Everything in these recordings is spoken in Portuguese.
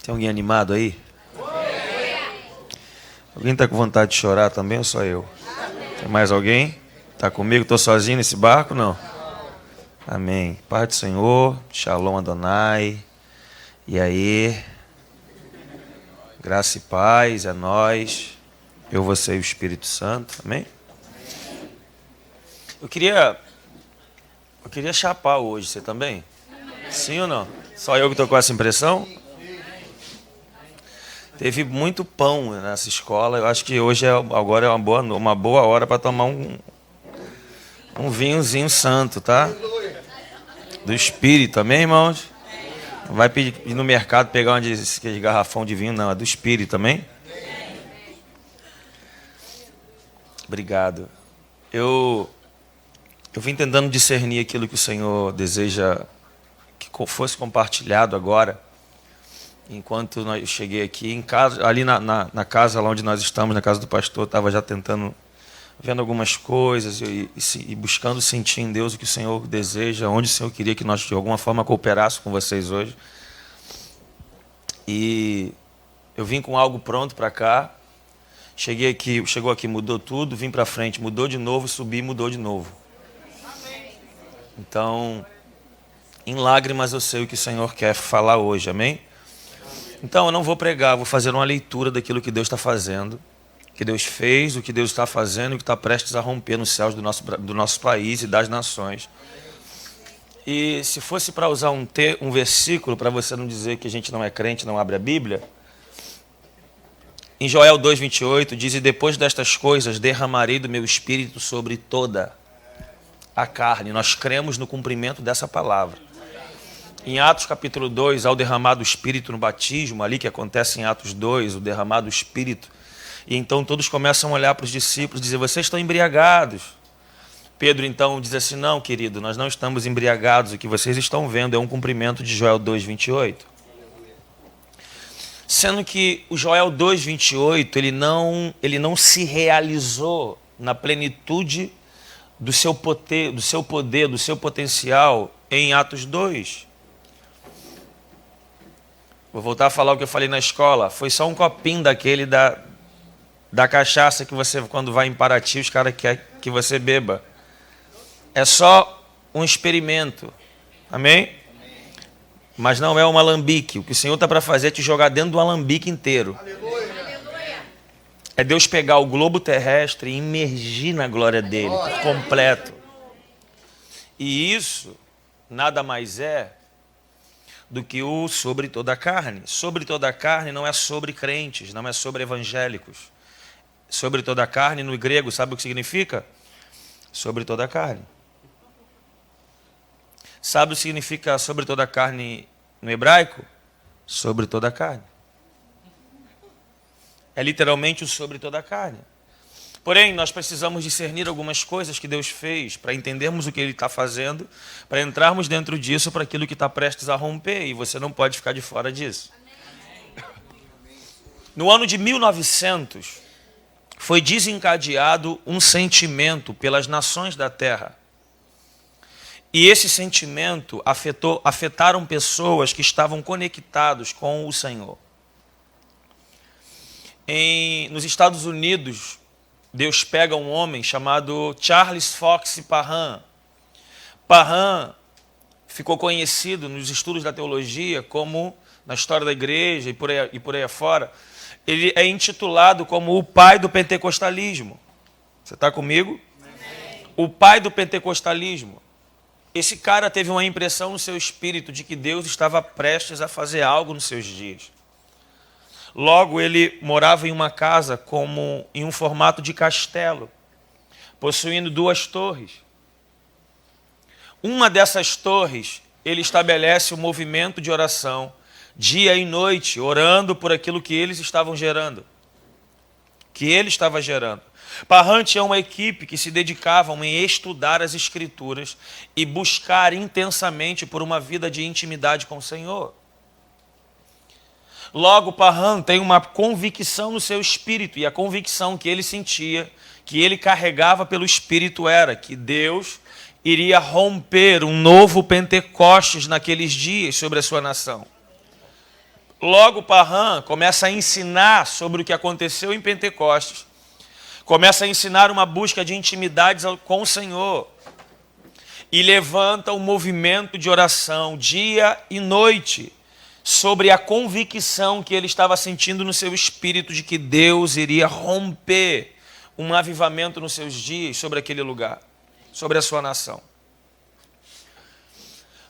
Tem alguém animado aí? Alguém está com vontade de chorar também ou só eu? Tem mais alguém? Está comigo? Estou sozinho nesse barco? Não? Amém. Paz do Senhor, Shalom Adonai. E aí? Graça e paz, é nós. Eu, você e o Espírito Santo. Amém? Eu queria chapar hoje, você também? Sim ou não? Só eu que estou com essa impressão? Teve muito pão nessa escola. Eu acho que hoje agora é uma boa hora para tomar um vinhozinho santo, tá? Do Espírito, amém, irmãos? Não vai ir no mercado pegar aquele garrafão de vinho, não. É do Espírito, amém? Obrigado. Eu vim tentando discernir aquilo que o Senhor deseja que fosse compartilhado agora. Enquanto eu cheguei aqui, em casa, ali na casa lá onde nós estamos, na casa do pastor, estava já vendo algumas coisas e buscando sentir em Deus o que o Senhor deseja, onde o Senhor queria que nós de alguma forma cooperássemos com vocês hoje. E eu vim com algo pronto para cá, chegou aqui, mudou tudo, vim para frente, mudou de novo, subi, mudou de novo. Então, em lágrimas eu sei o que o Senhor quer falar hoje, amém? Então, eu não vou pregar, vou fazer uma leitura daquilo que Deus está fazendo, que Deus fez, o que Deus está fazendo e o que está prestes a romper nos céus do nosso país e das nações. E se fosse para usar um versículo, para você não dizer que a gente não é crente, não abre a Bíblia, em Joel 2,28 diz: e depois destas coisas derramarei do meu espírito sobre toda a carne. Nós cremos no cumprimento dessa palavra. Em Atos capítulo 2, ao derramar do Espírito no batismo, ali que acontece em Atos 2, o derramar do Espírito, e então todos começam a olhar para os discípulos e dizer: vocês estão embriagados. Pedro então diz assim: não, querido, nós não estamos embriagados, o que vocês estão vendo é um cumprimento de Joel 2,28. Sendo que o Joel 2,28, ele não se realizou na plenitude do seu poder, do seu potencial em Atos 2. Vou voltar a falar o que eu falei na escola. Foi só um copinho daquele da cachaça que você, quando vai em Paraty, os caras querem que você beba. É só um experimento. Amém? Mas não é um alambique. O que o Senhor está para fazer é te jogar dentro do alambique inteiro. É Deus pegar o globo terrestre e imergir na glória dele por completo. E isso nada mais é do que o sobre toda a carne. Sobre toda a carne não é sobre crentes, não é sobre evangélicos. Sobre toda a carne, no grego, sabe o que significa? Sobre toda a carne. Sabe o que significa sobre toda a carne no hebraico? Sobre toda a carne. É literalmente o sobre toda a carne. Porém, nós precisamos discernir algumas coisas que Deus fez para entendermos o que Ele está fazendo, para entrarmos dentro disso, para aquilo que está prestes a romper, e você não pode ficar de fora disso. No ano de 1900, foi desencadeado um sentimento pelas nações da terra. E esse sentimento afetaram pessoas que estavam conectados com o Senhor. Nos Estados Unidos, Deus pega um homem chamado Charles Fox Parham. Parham ficou conhecido nos estudos da teologia como, na história da igreja e por aí afora, ele é intitulado como o pai do pentecostalismo. Você está comigo? Amém. O pai do pentecostalismo. Esse cara teve uma impressão no seu espírito de que Deus estava prestes a fazer algo nos seus dias. Logo, ele morava em uma casa em um formato de castelo, possuindo 2 torres. Uma dessas torres, ele estabelece um movimento de oração, dia e noite, orando por aquilo que eles estavam gerando, que ele estava gerando. Parham tinha uma equipe que se dedicavam em estudar as Escrituras e buscar intensamente por uma vida de intimidade com o Senhor. Logo, Parham tem uma convicção no seu espírito, e a convicção que ele sentia, que ele carregava pelo espírito, era que Deus iria romper um novo Pentecostes naqueles dias sobre a sua nação. Logo, Parram começa a ensinar sobre o que aconteceu em Pentecostes. Começa a ensinar uma busca de intimidades com o Senhor. E levanta um movimento de oração dia e noite sobre a convicção que ele estava sentindo no seu espírito de que Deus iria romper um avivamento nos seus dias sobre aquele lugar, sobre a sua nação.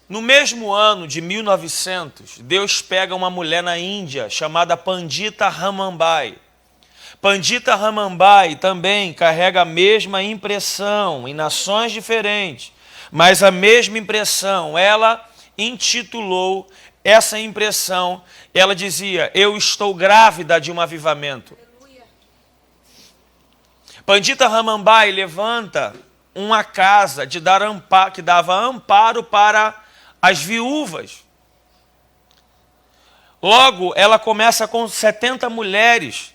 No mesmo ano de 1900, Deus pega uma mulher na Índia chamada Pandita Ramanbai. Pandita Ramanbai também carrega a mesma impressão em nações diferentes, mas a mesma impressão. Ela intitulou essa impressão, ela dizia: eu estou grávida de um avivamento. Pandita Ramanbai levanta uma casa de dar amparo, que dava amparo para as viúvas. Logo, ela começa com 70 mulheres.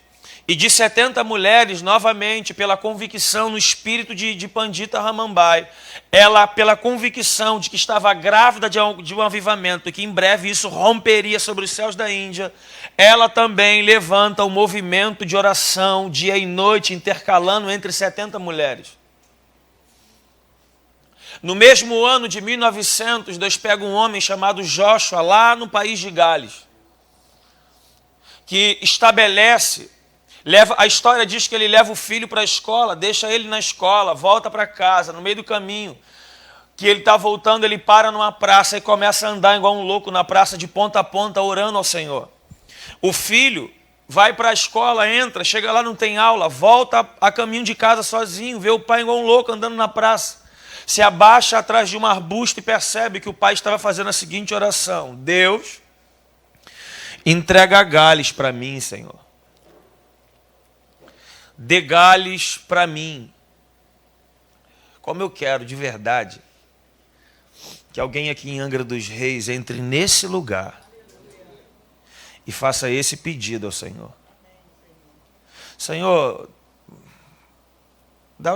E de 70 mulheres, novamente, pela convicção no espírito de Pandita Ramanbai, ela, pela convicção de que estava grávida de um avivamento, e que em breve isso romperia sobre os céus da Índia, ela também levanta um movimento de oração, dia e noite, intercalando entre 70 mulheres. No mesmo ano de 1900, Deus pega um homem chamado Joshua, lá no país de Gales, que estabelece, a história diz que ele leva o filho para a escola, deixa ele na escola, volta para casa, no meio do caminho, que ele está voltando, ele para numa praça e começa a andar igual um louco na praça, de ponta a ponta, orando ao Senhor. O filho vai para a escola, entra, chega lá, não tem aula, volta a caminho de casa sozinho, vê o pai igual um louco andando na praça. Se abaixa atrás de um arbusto e percebe que o pai estava fazendo a seguinte oração: Deus, entrega Gales para mim, Senhor. Dê Gales para mim. Como eu quero, de verdade, que alguém aqui em Angra dos Reis entre nesse lugar e faça esse pedido ao Senhor. Senhor, dá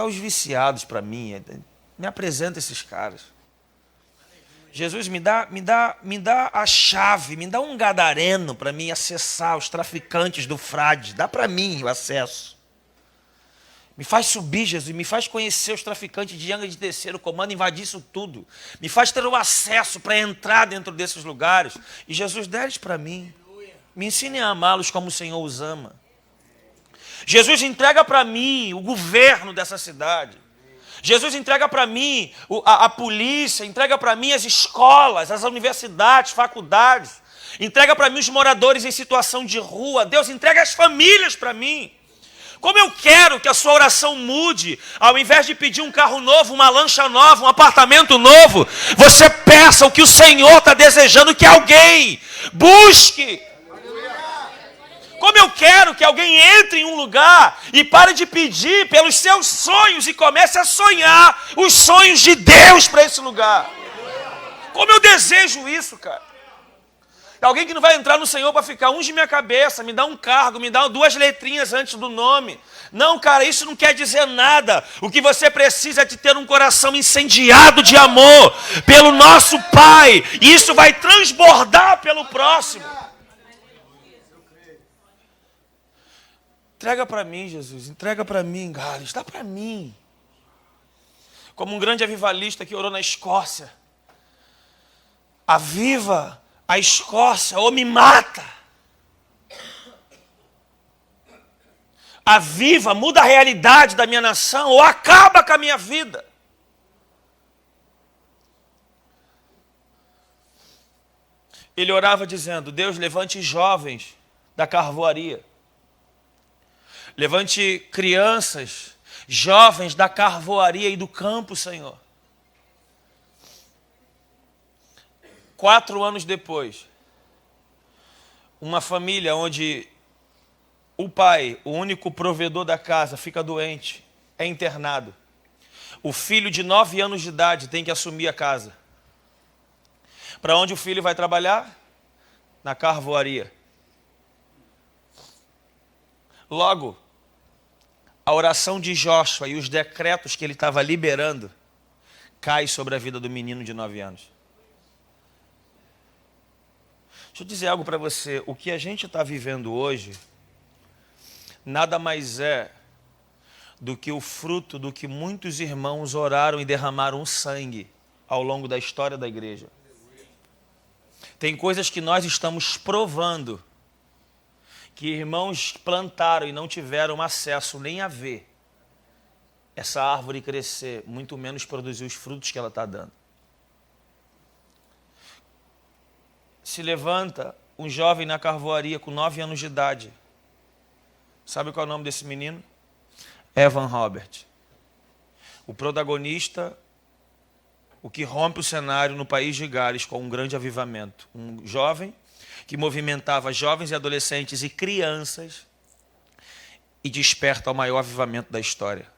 os viciados para mim. Me apresenta esses caras. Jesus, me dá a chave, me dá um gadareno para mim acessar os traficantes do frade. Dá para mim o acesso. Me faz subir, Jesus, me faz conhecer os traficantes de Angra de Terceiro Comando, invadir isso tudo. Me faz ter o acesso para entrar dentro desses lugares. E Jesus, dá eles para mim. Me ensine a amá-los como o Senhor os ama. Jesus, entrega para mim o governo dessa cidade. Jesus, entrega para mim a polícia, entrega para mim as escolas, as universidades, faculdades. Entrega para mim os moradores em situação de rua. Deus, entrega as famílias para mim. Como eu quero que a sua oração mude, ao invés de pedir um carro novo, uma lancha nova, um apartamento novo, você peça o que o Senhor está desejando que alguém busque. Como eu quero que alguém entre em um lugar e pare de pedir pelos seus sonhos e comece a sonhar os sonhos de Deus para esse lugar. Como eu desejo isso, cara. Alguém que não vai entrar no Senhor para ficar unge minha cabeça, me dá um cargo, me dá 2 letrinhas antes do nome. Não, cara, isso não quer dizer nada. O que você precisa é de ter um coração incendiado de amor pelo nosso Pai. E isso vai transbordar pelo próximo. Entrega para mim, Jesus, entrega para mim, Gales, dá para mim. Como um grande avivalista que orou na Escócia. Aviva a Escócia ou me mata. Aviva, muda a realidade da minha nação ou acaba com a minha vida. Ele orava dizendo: Deus, levante jovens da carvoaria. Levante crianças, jovens da carvoaria e do campo, Senhor. 4 anos depois, uma família onde o pai, o único provedor da casa, fica doente, é internado. O filho de 9 anos de idade tem que assumir a casa. Para onde o filho vai trabalhar? Na carvoaria. Logo, a oração de Joshua e os decretos que ele estava liberando cai sobre a vida do menino de 9 anos. Deixa eu dizer algo para você. O que a gente está vivendo hoje nada mais é do que o fruto do que muitos irmãos oraram e derramaram sangue ao longo da história da igreja. Tem coisas que nós estamos provando que irmãos plantaram e não tiveram acesso nem a ver essa árvore crescer, muito menos produzir os frutos que ela está dando. Se levanta um jovem na carvoaria com 9 anos de idade. Sabe qual é o nome desse menino? Evan Robert. O protagonista, o que rompe o cenário no país de Gales com um grande avivamento. Um jovem que movimentava jovens e adolescentes e crianças e desperta o maior avivamento da história.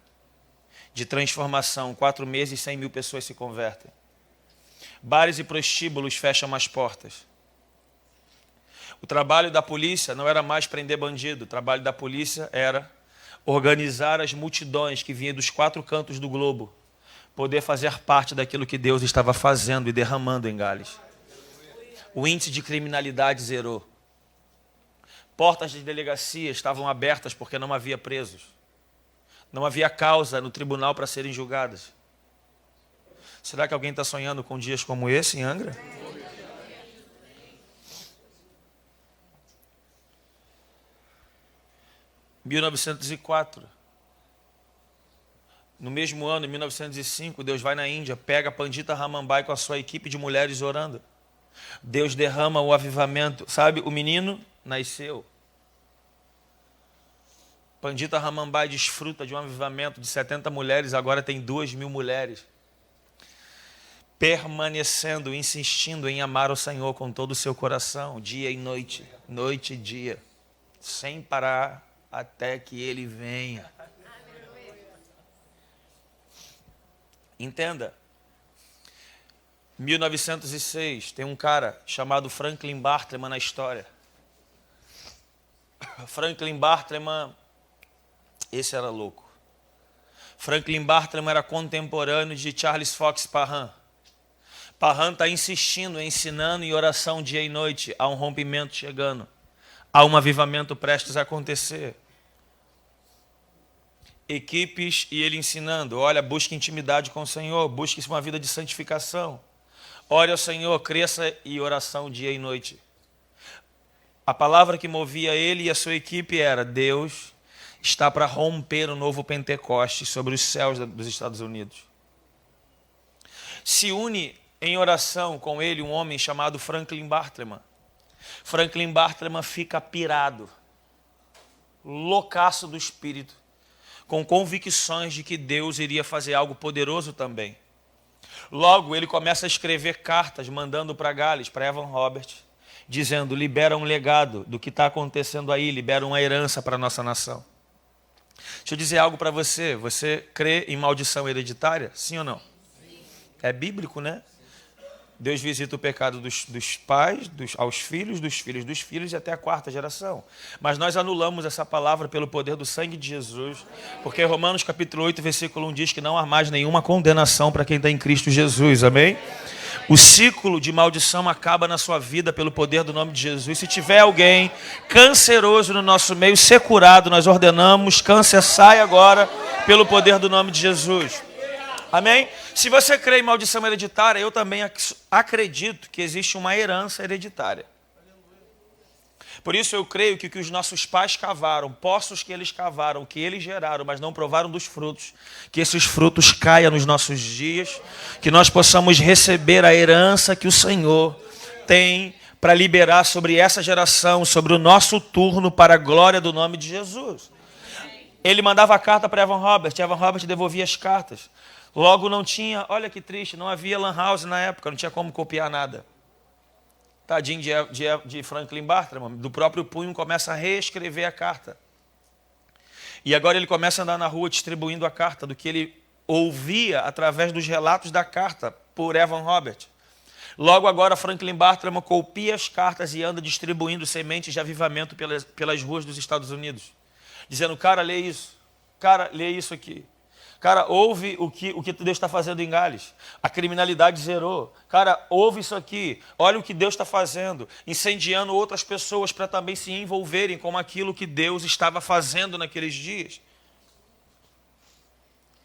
De transformação, 4 meses, 100 mil pessoas se convertem. Bares e prostíbulos fecham as portas. O trabalho da polícia não era mais prender bandido. O trabalho da polícia era organizar as multidões que vinham dos 4 cantos do globo, poder fazer parte daquilo que Deus estava fazendo e derramando em Gales. O índice de criminalidade zerou. Portas de delegacia estavam abertas porque não havia presos. Não havia causa no tribunal para serem julgadas. Será que alguém está sonhando com dias como esse em Angra? Em 1904, no mesmo ano, em 1905, Deus vai na Índia, pega Pandita Ramanbai com a sua equipe de mulheres orando. Deus derrama o avivamento. Sabe, o menino nasceu. Pandita Ramanbai desfruta de um avivamento de 70 mulheres, agora tem 2.000 mulheres. Permanecendo, insistindo em amar o Senhor com todo o seu coração, dia e noite, noite e dia, sem parar até que Ele venha. Entenda. 1906, tem um cara chamado Franklin Bartleman na história. Franklin Bartleman, esse era louco. Franklin Bartleman era contemporâneo de Charles Fox Parham. Parham está insistindo, ensinando em oração dia e noite. Há um rompimento chegando. Há um avivamento prestes a acontecer. Equipes e ele ensinando. Olha, busque intimidade com o Senhor. Busque uma vida de santificação. Ore ao Senhor, cresça em oração dia e noite. A palavra que movia ele e a sua equipe era: Deus está para romper o novo Pentecostes sobre os céus dos Estados Unidos. Se une em oração com ele um homem chamado Franklin Bartleman. Franklin Bartleman fica pirado, loucaço do espírito, com convicções de que Deus iria fazer algo poderoso também. Logo, ele começa a escrever cartas, mandando para Gales, para Evan Robert, dizendo: libera um legado do que está acontecendo aí, libera uma herança para a nossa nação. Deixa eu dizer algo para você. Você crê em maldição hereditária? Sim ou não? Sim. É bíblico, né? Deus visita o pecado dos pais aos filhos, dos filhos dos filhos e até a 4ª geração. Mas nós anulamos essa palavra pelo poder do sangue de Jesus, porque Romanos capítulo 8, versículo 1 diz que não há mais nenhuma condenação para quem está em Cristo Jesus, amém? O ciclo de maldição acaba na sua vida pelo poder do nome de Jesus. Se tiver alguém canceroso no nosso meio, ser curado, nós ordenamos, câncer sai agora pelo poder do nome de Jesus. Amém? Se você crê em maldição hereditária, eu também acredito que existe uma herança hereditária. Por isso eu creio que o que os nossos pais cavaram, poços que eles cavaram, que eles geraram, mas não provaram dos frutos, que esses frutos caiam nos nossos dias, que nós possamos receber a herança que o Senhor tem para liberar sobre essa geração, sobre o nosso turno, para a glória do nome de Jesus. Ele mandava a carta para Evan Robert devolvia as cartas. Logo não tinha, olha que triste, não havia lan house na época, não tinha como copiar nada. Tadinho de Franklin Bartleman, do próprio punho começa a reescrever a carta. E agora ele começa a andar na rua distribuindo a carta, do que ele ouvia através dos relatos da carta por Evan Robert. Logo agora Franklin Bartleman copia as cartas e anda distribuindo sementes de avivamento pelas ruas dos Estados Unidos. Dizendo: cara, lê isso aqui. Cara, ouve o que Deus está fazendo em Gales. A criminalidade zerou. Cara, ouve isso aqui. Olha o que Deus está fazendo. Incendiando outras pessoas para também se envolverem com aquilo que Deus estava fazendo naqueles dias.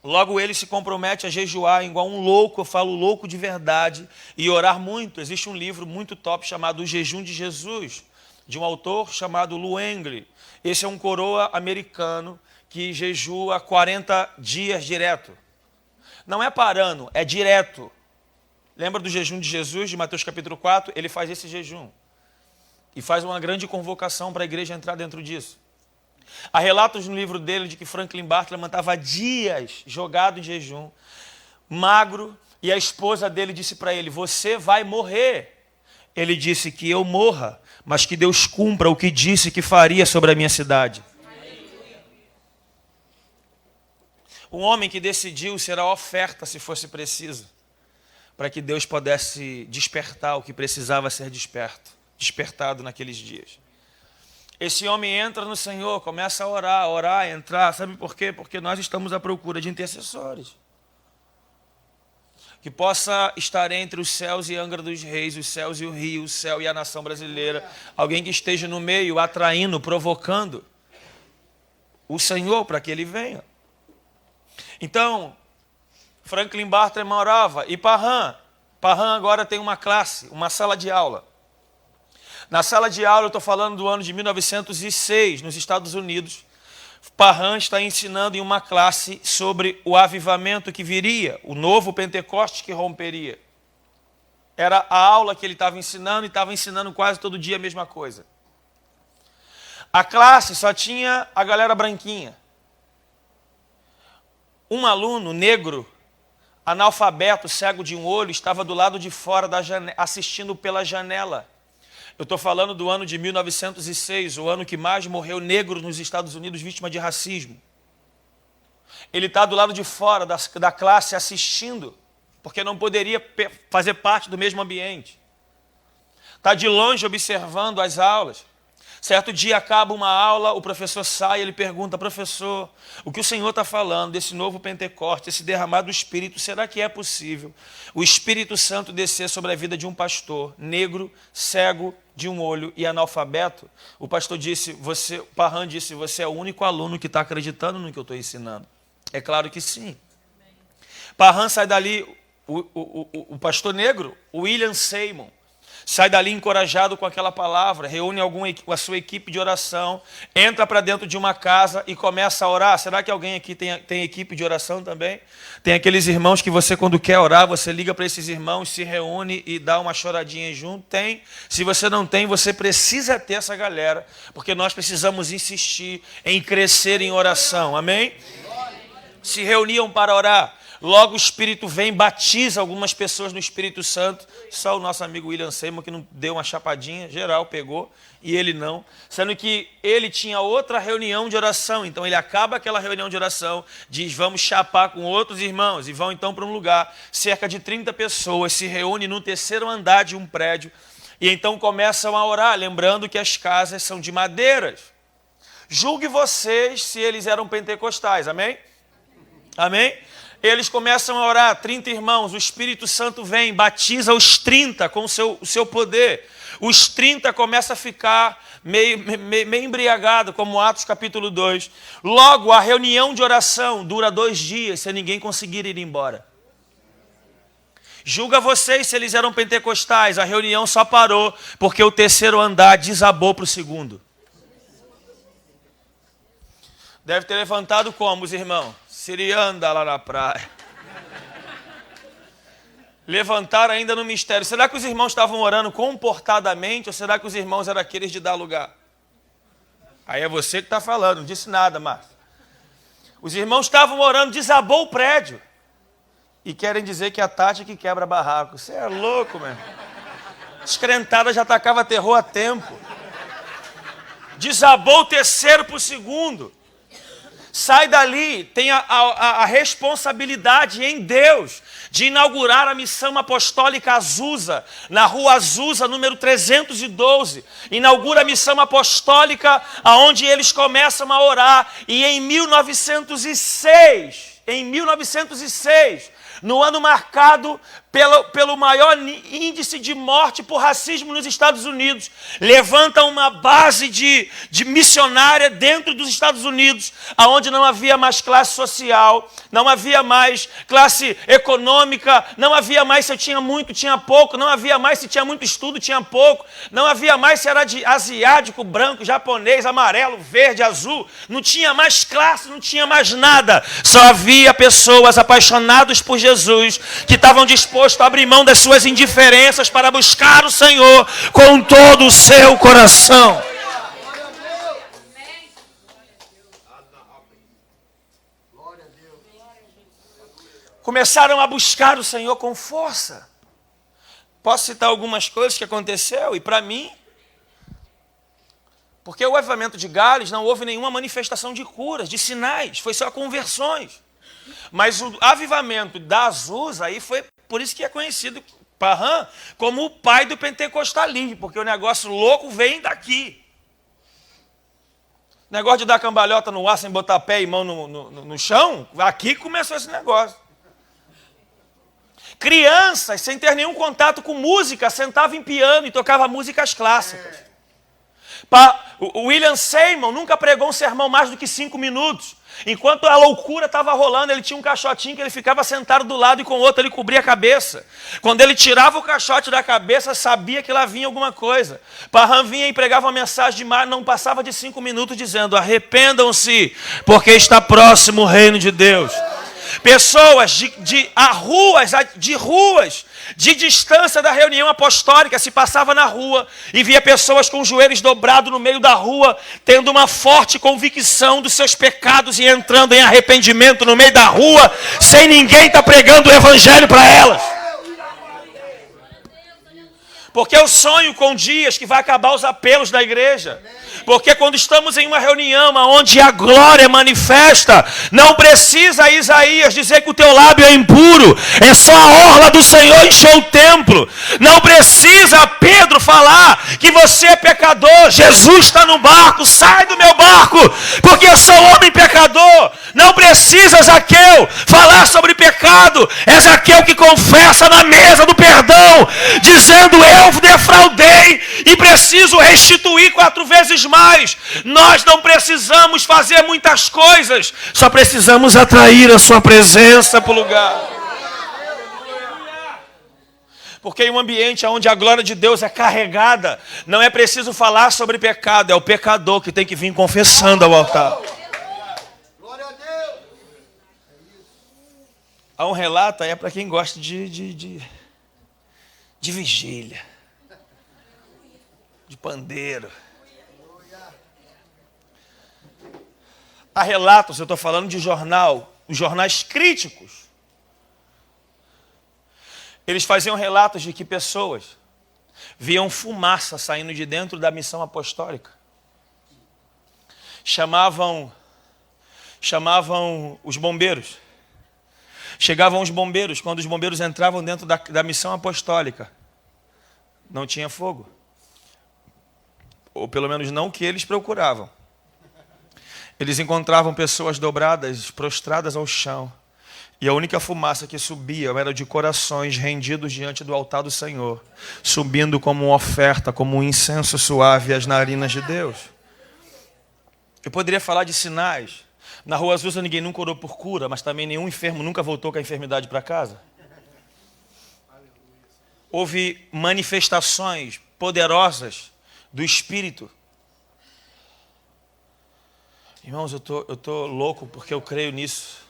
Logo ele se compromete a jejuar igual um louco, eu falo louco de verdade, e orar muito. Existe um livro muito top chamado O Jejum de Jesus, de um autor chamado Lou Engle. Esse é um coroa americano que jejua 40 dias direto. Não é parando, é direto. Lembra do jejum de Jesus, de Mateus capítulo 4? Ele faz esse jejum. E faz uma grande convocação para a igreja entrar dentro disso. Há relatos no livro dele de que Franklin Bartlett estava dias jogado em jejum, magro, e a esposa dele disse para ele: você vai morrer. Ele disse que eu morra, mas que Deus cumpra o que disse que faria sobre a minha cidade. Um homem que decidiu ser a oferta, se fosse preciso, para que Deus pudesse despertar o que precisava ser despertado naqueles dias. Esse homem entra no Senhor, começa a orar, entrar. Sabe por quê? Porque nós estamos à procura de intercessores. Que possa estar entre os céus e Angra dos Reis, os céus e o Rio, o céu e a nação brasileira. Alguém que esteja no meio, atraindo, provocando o Senhor para que ele venha. Então, Franklin Bartlett orava. E Parham agora tem uma classe, uma sala de aula. Na sala de aula, eu estou falando do ano de 1906, nos Estados Unidos. Parham está ensinando em uma classe sobre o avivamento que viria, o novo Pentecostes que romperia. Era a aula que ele estava ensinando e estava ensinando quase todo dia a mesma coisa. A classe só tinha a galera branquinha. Um aluno negro, analfabeto, cego de um olho, estava do lado de fora da janela, assistindo pela janela. Eu estou falando do ano de 1906, o ano que mais morreu negro nos Estados Unidos, vítima de racismo. Ele está do lado de fora da classe assistindo, porque não poderia fazer parte do mesmo ambiente. Está de longe observando as aulas. Certo dia acaba uma aula, o professor sai e ele pergunta: professor, o que o senhor está falando desse novo Pentecostes, esse derramado do Espírito, será que é possível o Espírito Santo descer sobre a vida de um pastor negro, cego, de um olho e analfabeto? O pastor disse, Parham disse, você é o único aluno que está acreditando no que eu estou ensinando. É claro que sim. Parham sai dali, o pastor negro, William Seymour, sai dali encorajado com aquela palavra, reúne a sua equipe de oração, entra para dentro de uma casa e começa a orar. Será que alguém aqui tem equipe de oração também? Tem aqueles irmãos que você, quando quer orar, você liga para esses irmãos, se reúne e dá uma choradinha junto? Tem. Se você não tem, você precisa ter essa galera, porque nós precisamos insistir em crescer em oração. Amém? Se reuniam para orar. Logo o Espírito vem, batiza algumas pessoas no Espírito Santo. Só o nosso amigo William Seymour que não deu uma chapadinha, geral pegou, e ele não. Sendo que ele tinha outra reunião de oração. Então ele acaba aquela reunião de oração, diz, vamos chapar com outros irmãos. E vão então para um lugar, cerca de 30 pessoas se reúnem no terceiro andar de um prédio. E então começam a orar, lembrando que as casas são de madeiras. Julgue vocês se eles eram pentecostais, amém? Amém? Eles começam a orar, 30 irmãos, o Espírito Santo vem, batiza os 30 com o seu poder. Os 30 começam a ficar meio embriagado, como Atos capítulo 2. Logo, a reunião de oração dura 2 dias, sem ninguém conseguir ir embora. Julga vocês se eles eram pentecostais, a reunião só parou porque o terceiro andar desabou para o segundo. Deve ter levantado como, os irmãos? Sirianda lá na praia. Levantaram ainda no mistério. Será que os irmãos estavam orando comportadamente ou será que os irmãos eram aqueles de dar lugar? Aí é você que está falando, não disse nada, Márcio. Os irmãos estavam orando, desabou o prédio. E querem dizer que a Tati que quebra barraco. Você é louco, meu. Descrentada já atacava terror há tempo. Desabou o terceiro para o segundo. Sai dali, tem a responsabilidade em Deus de inaugurar a missão apostólica Azusa, na rua Azusa, número 312. Inaugura a missão apostólica, onde eles começam a orar. E em 1906, em 1906, no ano marcado pelo maior índice de morte por racismo nos Estados Unidos, levanta uma base de missionária dentro dos Estados Unidos, onde não havia mais classe social, não havia mais classe econômica, não havia mais se eu tinha muito, tinha pouco, não havia mais se tinha muito estudo, tinha pouco, não havia mais se era de asiático, branco, japonês, amarelo, verde, azul, não tinha mais classe, não tinha mais nada, só havia pessoas apaixonadas por Jesus, que estavam dispostos a abrir mão das suas indiferenças para buscar o Senhor com todo o seu coração. Começaram a buscar o Senhor com força. Posso citar algumas coisas que aconteceu? E para mim, porque o avivamento de Gales não houve nenhuma manifestação de curas, de sinais, foi só conversões. Mas o avivamento da Azusa, aí foi por isso que é conhecido Parham como o pai do pentecostalismo, porque o negócio louco vem daqui. O negócio de dar cambalhota no ar sem botar pé e mão no chão, aqui começou esse negócio. Crianças, sem ter nenhum contato com música, sentavam em piano e tocavam músicas clássicas. O William Seymour nunca pregou um sermão mais do que 5 minutos. Enquanto a loucura estava rolando, ele tinha um caixotinho que ele ficava sentado do lado e com o outro ele cobria a cabeça. Quando ele tirava o caixote da cabeça, sabia que lá vinha alguma coisa. Parham vinha e pregava uma mensagem de mar, não passava de 5 minutos, dizendo: arrependam-se, porque está próximo o reino de Deus. Pessoas de ruas, de distância da reunião apostólica, se passava na rua e via pessoas com os joelhos dobrados no meio da rua, tendo uma forte convicção dos seus pecados e entrando em arrependimento no meio da rua, sem ninguém estar pregando o evangelho para elas. Porque eu sonho com dias que vai acabar os apelos da igreja. Porque quando estamos em uma reunião onde a glória manifesta, não precisa Isaías dizer que o teu lábio é impuro. É só a orla do Senhor encher o templo. Não precisa Pedro falar que você é pecador. Jesus está no barco, sai do meu barco, porque eu sou homem pecador. Não precisa Zaqueu falar sobre pecado. É Zaqueu que confessa na mesa do perdão, dizendo: eu defraudei e preciso restituir 4 vezes mais. Nós não precisamos fazer muitas coisas, só precisamos atrair a sua presença para o lugar. Porque em um ambiente onde a glória de Deus é carregada, não é preciso falar sobre pecado, é o pecador que tem que vir confessando ao altar. Há um relato, é para quem gosta de vigília, de pandeiro. Há relatos, eu estou falando de jornal, os jornais críticos. Eles faziam relatos de que pessoas viam fumaça saindo de dentro da missão apostólica. Chamavam os bombeiros. Chegavam os bombeiros, quando os bombeiros entravam dentro da missão apostólica, não tinha fogo. Ou pelo menos não o que eles procuravam. Eles encontravam pessoas dobradas, prostradas ao chão. E a única fumaça que subia era de corações rendidos diante do altar do Senhor, subindo como uma oferta, como um incenso suave às narinas de Deus. Eu poderia falar de sinais. Na Rua Azusa ninguém nunca orou por cura, mas também nenhum enfermo nunca voltou com a enfermidade para casa. Houve manifestações poderosas do Espírito. Irmãos, eu tô louco porque eu creio nisso.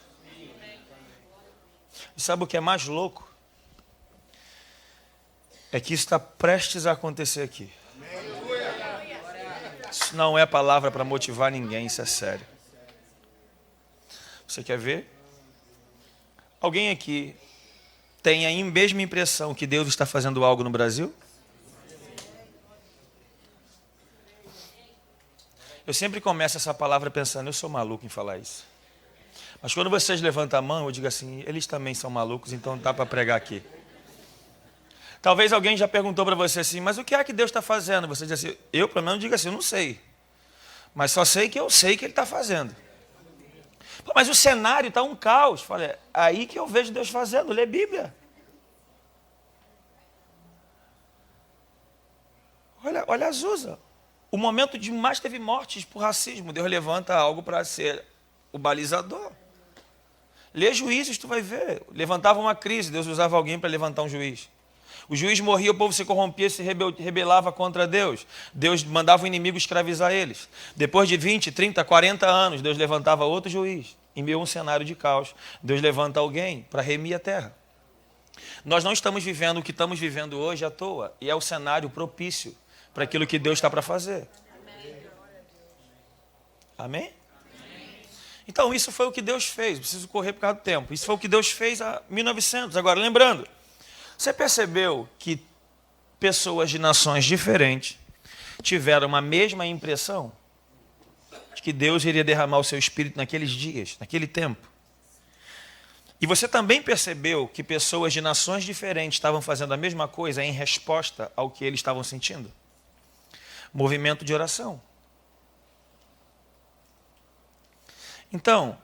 E sabe o que é mais louco? É que isso está prestes a acontecer aqui. Isso não é palavra para motivar ninguém, isso é sério. Você quer ver? Alguém aqui tem a mesma impressão que Deus está fazendo algo no Brasil? Eu sempre começo essa palavra pensando: eu sou maluco em falar isso. Mas quando vocês levantam a mão, eu digo assim: eles também são malucos, então dá para pregar aqui. Talvez alguém já perguntou para você assim: mas o que é que Deus está fazendo? Você diz assim: eu pelo menos digo assim, eu não sei. Mas só sei que eu sei que Ele está fazendo. Pô, mas o cenário está um caos. Falei, é aí que eu vejo Deus fazendo, lê Bíblia. Olha Azusa. O momento de mais teve mortes por racismo. Deus levanta algo para ser o balizador. Lê Juízes, tu vai ver. Levantava uma crise, Deus usava alguém para levantar um juiz. O juiz morria, o povo se corrompia, se rebelava contra Deus. Deus mandava o inimigo escravizar eles. Depois de 20, 30, 40 anos, Deus levantava outro juiz. Em meio a um cenário de caos, Deus levanta alguém para remir a terra. Nós não estamos vivendo o que estamos vivendo hoje à toa. E é o cenário propício para aquilo que Deus está para fazer. Amém? Então, isso foi o que Deus fez. Preciso correr por causa do tempo. Isso foi o que Deus fez há 1900. Agora, lembrando, você percebeu que pessoas de nações diferentes tiveram uma mesma impressão de que Deus iria derramar o seu Espírito naqueles dias, naquele tempo? E você também percebeu que pessoas de nações diferentes estavam fazendo a mesma coisa em resposta ao que eles estavam sentindo? Movimento de oração. Então,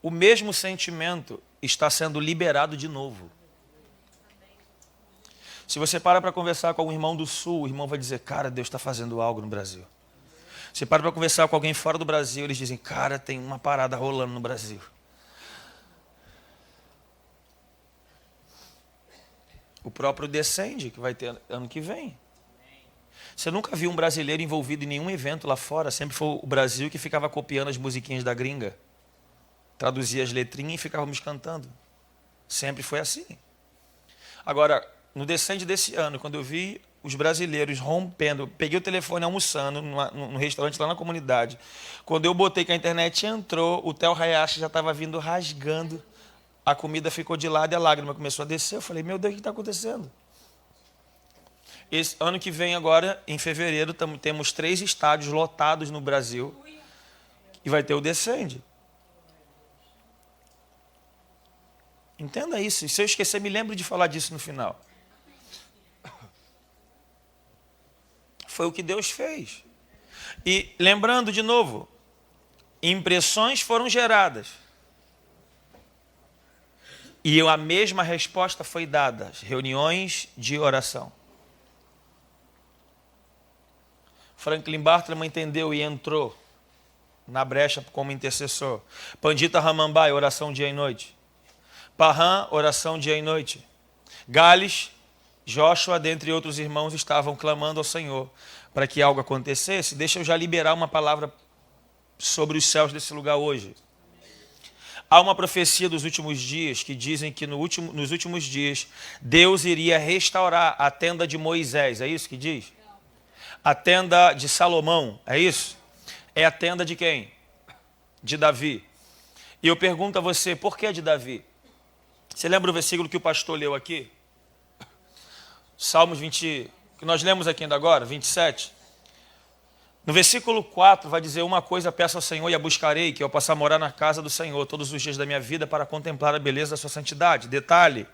o mesmo sentimento está sendo liberado de novo. Se você para conversar com algum irmão do Sul, o irmão vai dizer, cara, Deus está fazendo algo no Brasil. Você para conversar com alguém fora do Brasil, eles dizem, cara, tem uma parada rolando no Brasil. O próprio Descende, que vai ter ano que vem. Você nunca viu um brasileiro envolvido em nenhum evento lá fora, sempre foi o Brasil que ficava copiando as musiquinhas da gringa. Traduzia as letrinhas e ficávamos cantando. Sempre foi assim. Agora, no Descende desse ano, quando eu vi os brasileiros rompendo, peguei o telefone almoçando num restaurante lá na comunidade. Quando eu botei que a internet entrou, o Theo Hayashi já estava vindo rasgando. A comida ficou de lado e a lágrima começou a descer. Eu falei, meu Deus, o que está acontecendo? Esse ano que vem agora, em fevereiro, temos 3 estádios lotados no Brasil. E vai ter o Descende. Entenda isso. E se eu esquecer, me lembre de falar disso no final. Foi o que Deus fez. E lembrando de novo, impressões foram geradas. E a mesma resposta foi dada, reuniões de oração. Franklin Bartram entendeu e entrou na brecha como intercessor. Pandita Ramambai, oração dia e noite. Parham, oração dia e noite. Gales, Joshua, dentre outros irmãos, estavam clamando ao Senhor para que algo acontecesse. Deixa eu já liberar uma palavra sobre os céus desse lugar hoje. Há uma profecia dos últimos dias que dizem que nos últimos dias Deus iria restaurar a tenda de Moisés. É isso que diz? A tenda de Salomão. É isso? É a tenda de quem? De Davi. E eu pergunto a você, por que de Davi? Você lembra o versículo que o pastor leu aqui? Salmos 20, que nós lemos aqui ainda agora, 27. No versículo 4 vai dizer, uma coisa peço ao Senhor e a buscarei, que eu possa morar na casa do Senhor todos os dias da minha vida para contemplar a beleza da sua santidade. Detalhe,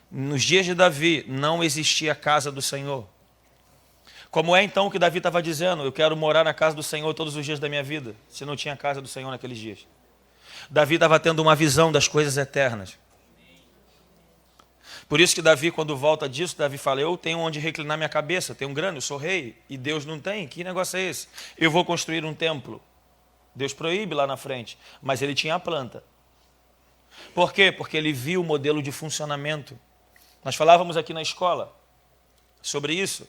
nos dias de Davi não existia a casa do Senhor. Como é então o que Davi estava dizendo? Eu quero morar na casa do Senhor todos os dias da minha vida, se não tinha a casa do Senhor naqueles dias. Davi estava tendo uma visão das coisas eternas. Por isso que Davi, quando volta disso, Davi fala, eu tenho onde reclinar minha cabeça, tenho um grande, eu sou rei, e Deus não tem, que negócio é esse? Eu vou construir um templo. Deus proíbe lá na frente, mas ele tinha a planta. Por quê? Porque ele viu o modelo de funcionamento. Nós falávamos aqui na escola sobre isso.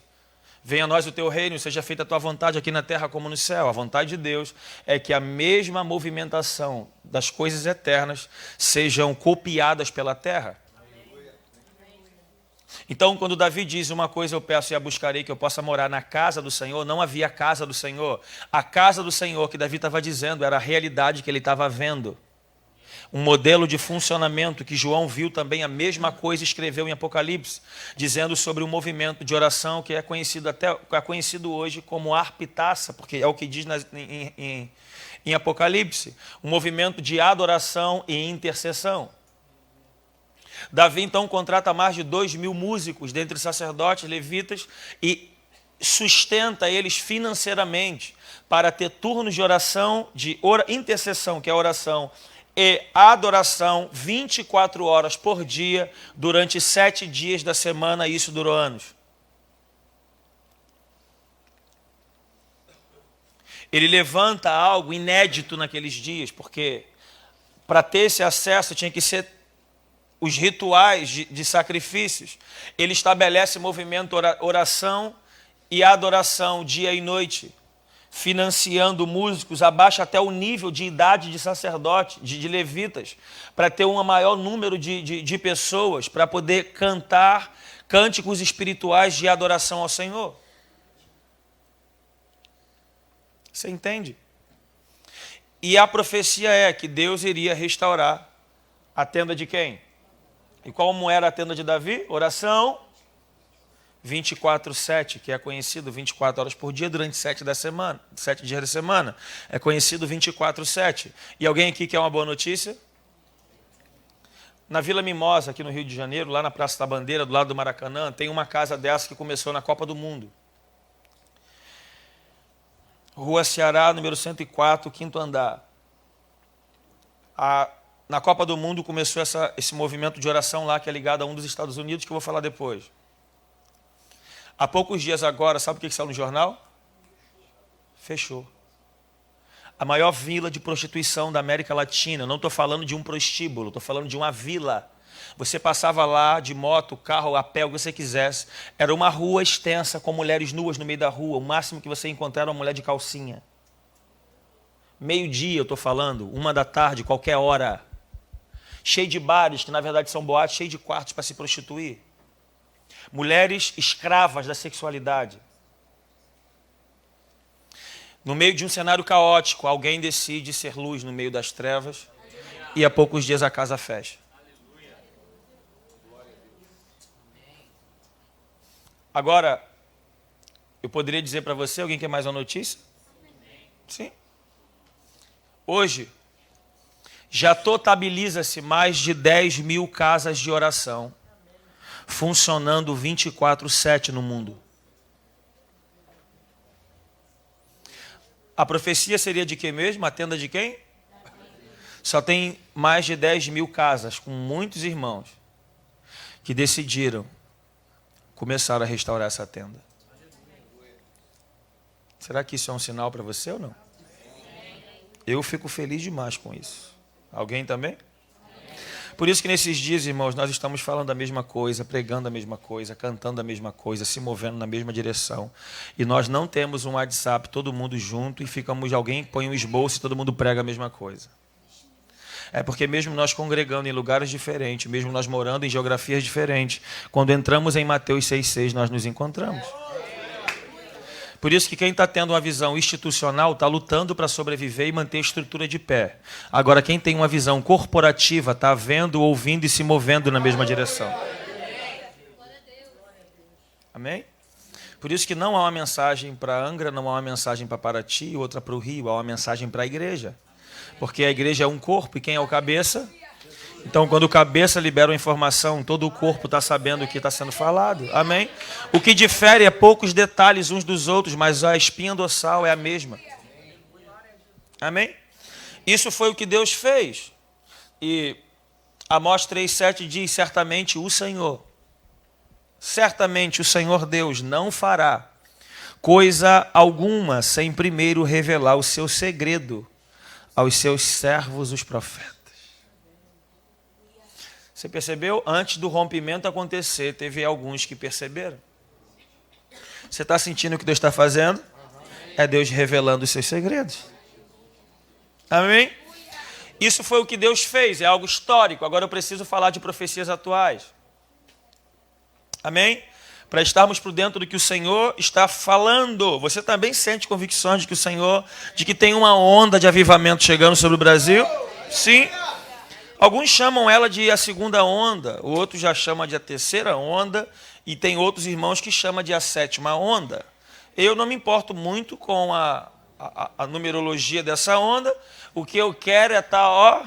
Venha a nós o teu reino, seja feita a tua vontade aqui na terra como no céu. A vontade de Deus é que a mesma movimentação das coisas eternas sejam copiadas pela terra. Então, quando Davi diz uma coisa eu peço e a buscarei, que eu possa morar na casa do Senhor, não havia casa do Senhor. A casa do Senhor que Davi estava dizendo era a realidade que ele estava vendo. Um modelo de funcionamento que João viu também a mesma coisa, escreveu em Apocalipse, dizendo sobre um movimento de oração que é conhecido hoje como arpitaça, porque é o que diz em Apocalipse. Um movimento de adoração e intercessão. Davi então contrata mais de 2.000 músicos, dentre sacerdotes, levitas, e sustenta eles financeiramente para ter turnos de oração, de intercessão, que é oração, e adoração 24 horas por dia, durante 7 dias da semana, e isso durou anos. Ele levanta algo inédito naqueles dias, porque para ter esse acesso tinha que ser os rituais de sacrifícios. Ele estabelece movimento oração e adoração dia e noite, financiando músicos abaixo até o nível de idade de sacerdote, de levitas, para ter um maior número de pessoas, para poder cantar cânticos espirituais de adoração ao Senhor. Você entende? E a profecia é que Deus iria restaurar a tenda de quem? E como era a tenda de Davi? Oração 24/7, que é conhecido 24 horas por dia durante 7 dias da semana. É conhecido 24/7. E alguém aqui quer uma boa notícia? Na Vila Mimosa, aqui no Rio de Janeiro, lá na Praça da Bandeira, do lado do Maracanã, tem uma casa dessa que começou na Copa do Mundo. Rua Ceará, número 104, quinto andar. Na Copa do Mundo começou esse movimento de oração lá, que é ligado a um dos Estados Unidos, que eu vou falar depois. Há poucos dias agora, sabe o que saiu no jornal? Fechou. A maior vila de prostituição da América Latina. Eu não estou falando de um prostíbulo, estou falando de uma vila. Você passava lá de moto, carro, a pé, o que você quisesse. Era uma rua extensa com mulheres nuas no meio da rua. O máximo que você encontrava era uma mulher de calcinha. Meio-dia, eu estou falando, 1 da tarde, qualquer hora. Cheio de bares, que na verdade são boates, cheio de quartos para se prostituir. Mulheres escravas da sexualidade. No meio de um cenário caótico, alguém decide ser luz no meio das trevas e há poucos dias a casa fecha. Agora, eu poderia dizer para você, alguém quer mais uma notícia? Sim. Hoje, já totaliza-se mais de 10 mil casas de oração, funcionando 24/7 no mundo. A profecia seria de quem mesmo? A tenda de quem? Só tem mais de 10 mil casas, com muitos irmãos, que decidiram começar a restaurar essa tenda. Será que isso é um sinal para você ou não? Eu fico feliz demais com isso. Alguém também? Por isso que nesses dias, irmãos, nós estamos falando a mesma coisa, pregando a mesma coisa, cantando a mesma coisa, se movendo na mesma direção. E nós não temos um WhatsApp, todo mundo junto, e ficamos, alguém põe um esboço e todo mundo prega a mesma coisa. É porque mesmo nós congregando em lugares diferentes, mesmo nós morando em geografias diferentes, quando entramos em Mateus 6,6, nós nos encontramos. Por isso que quem está tendo uma visão institucional está lutando para sobreviver e manter a estrutura de pé. Agora, quem tem uma visão corporativa está vendo, ouvindo e se movendo na mesma direção. Amém? Por isso que não há uma mensagem para Angra, não há uma mensagem para Paraty, outra para o Rio, há uma mensagem para a igreja. Porque a igreja é um corpo e quem é o cabeça? Então, quando o cabeça libera uma informação, todo o corpo está sabendo o que está sendo falado. Amém? O que difere é poucos detalhes uns dos outros, mas a espinha dorsal é a mesma. Amém? Isso foi o que Deus fez. E Amós 3,7 diz, certamente o Senhor Deus não fará coisa alguma sem primeiro revelar o seu segredo aos seus servos, os profetas. Você percebeu? Antes do rompimento acontecer, teve alguns que perceberam. Você está sentindo o que Deus está fazendo? É Deus revelando os seus segredos. Amém? Isso foi o que Deus fez, é algo histórico. Agora eu preciso falar de profecias atuais. Amém? Para estarmos por dentro do que o Senhor está falando. Você também sente convicções de que o Senhor, de que tem uma onda de avivamento chegando sobre o Brasil? Sim. Alguns chamam ela de a segunda onda, o outro já chama de a terceira onda, e tem outros irmãos que chamam de a sétima onda. Eu não me importo muito com a numerologia dessa onda, o que eu quero é estar, ó...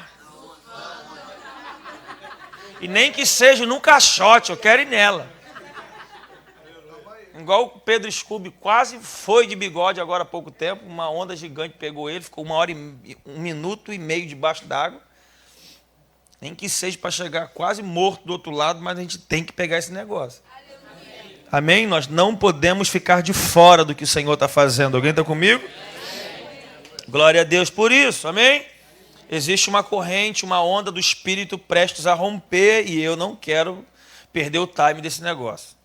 E nem que seja num caixote, eu quero ir nela. igual o Pedro Scooby, quase foi de bigode agora há pouco tempo, uma onda gigante pegou ele, ficou 1 minuto e meio debaixo d'água. Nem que seja para chegar quase morto do outro lado, mas a gente tem que pegar esse negócio. Amém? Nós não podemos ficar de fora do que o Senhor está fazendo. Alguém está comigo? Glória a Deus por isso. Amém? Existe uma corrente, uma onda do Espírito prestes a romper e eu não quero perder o time desse negócio.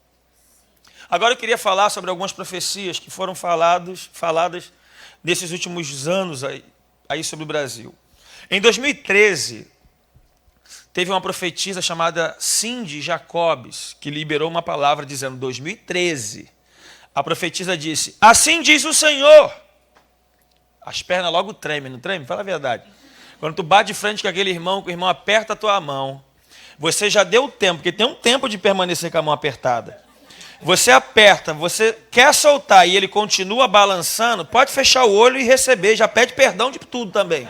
Agora eu queria falar sobre algumas profecias que foram faladas nesses últimos anos aí sobre o Brasil. Em 2013, teve uma profetisa chamada Cindy Jacobs, que liberou uma palavra dizendo, 2013, a profetisa disse, assim diz o Senhor. As pernas logo tremem, não tremem? Fala a verdade. Quando tu bate de frente com aquele irmão, que o irmão aperta a tua mão, você já deu tempo, porque tem um tempo de permanecer com a mão apertada. Você aperta, você quer soltar e ele continua balançando, pode fechar o olho e receber, já pede perdão de tudo também.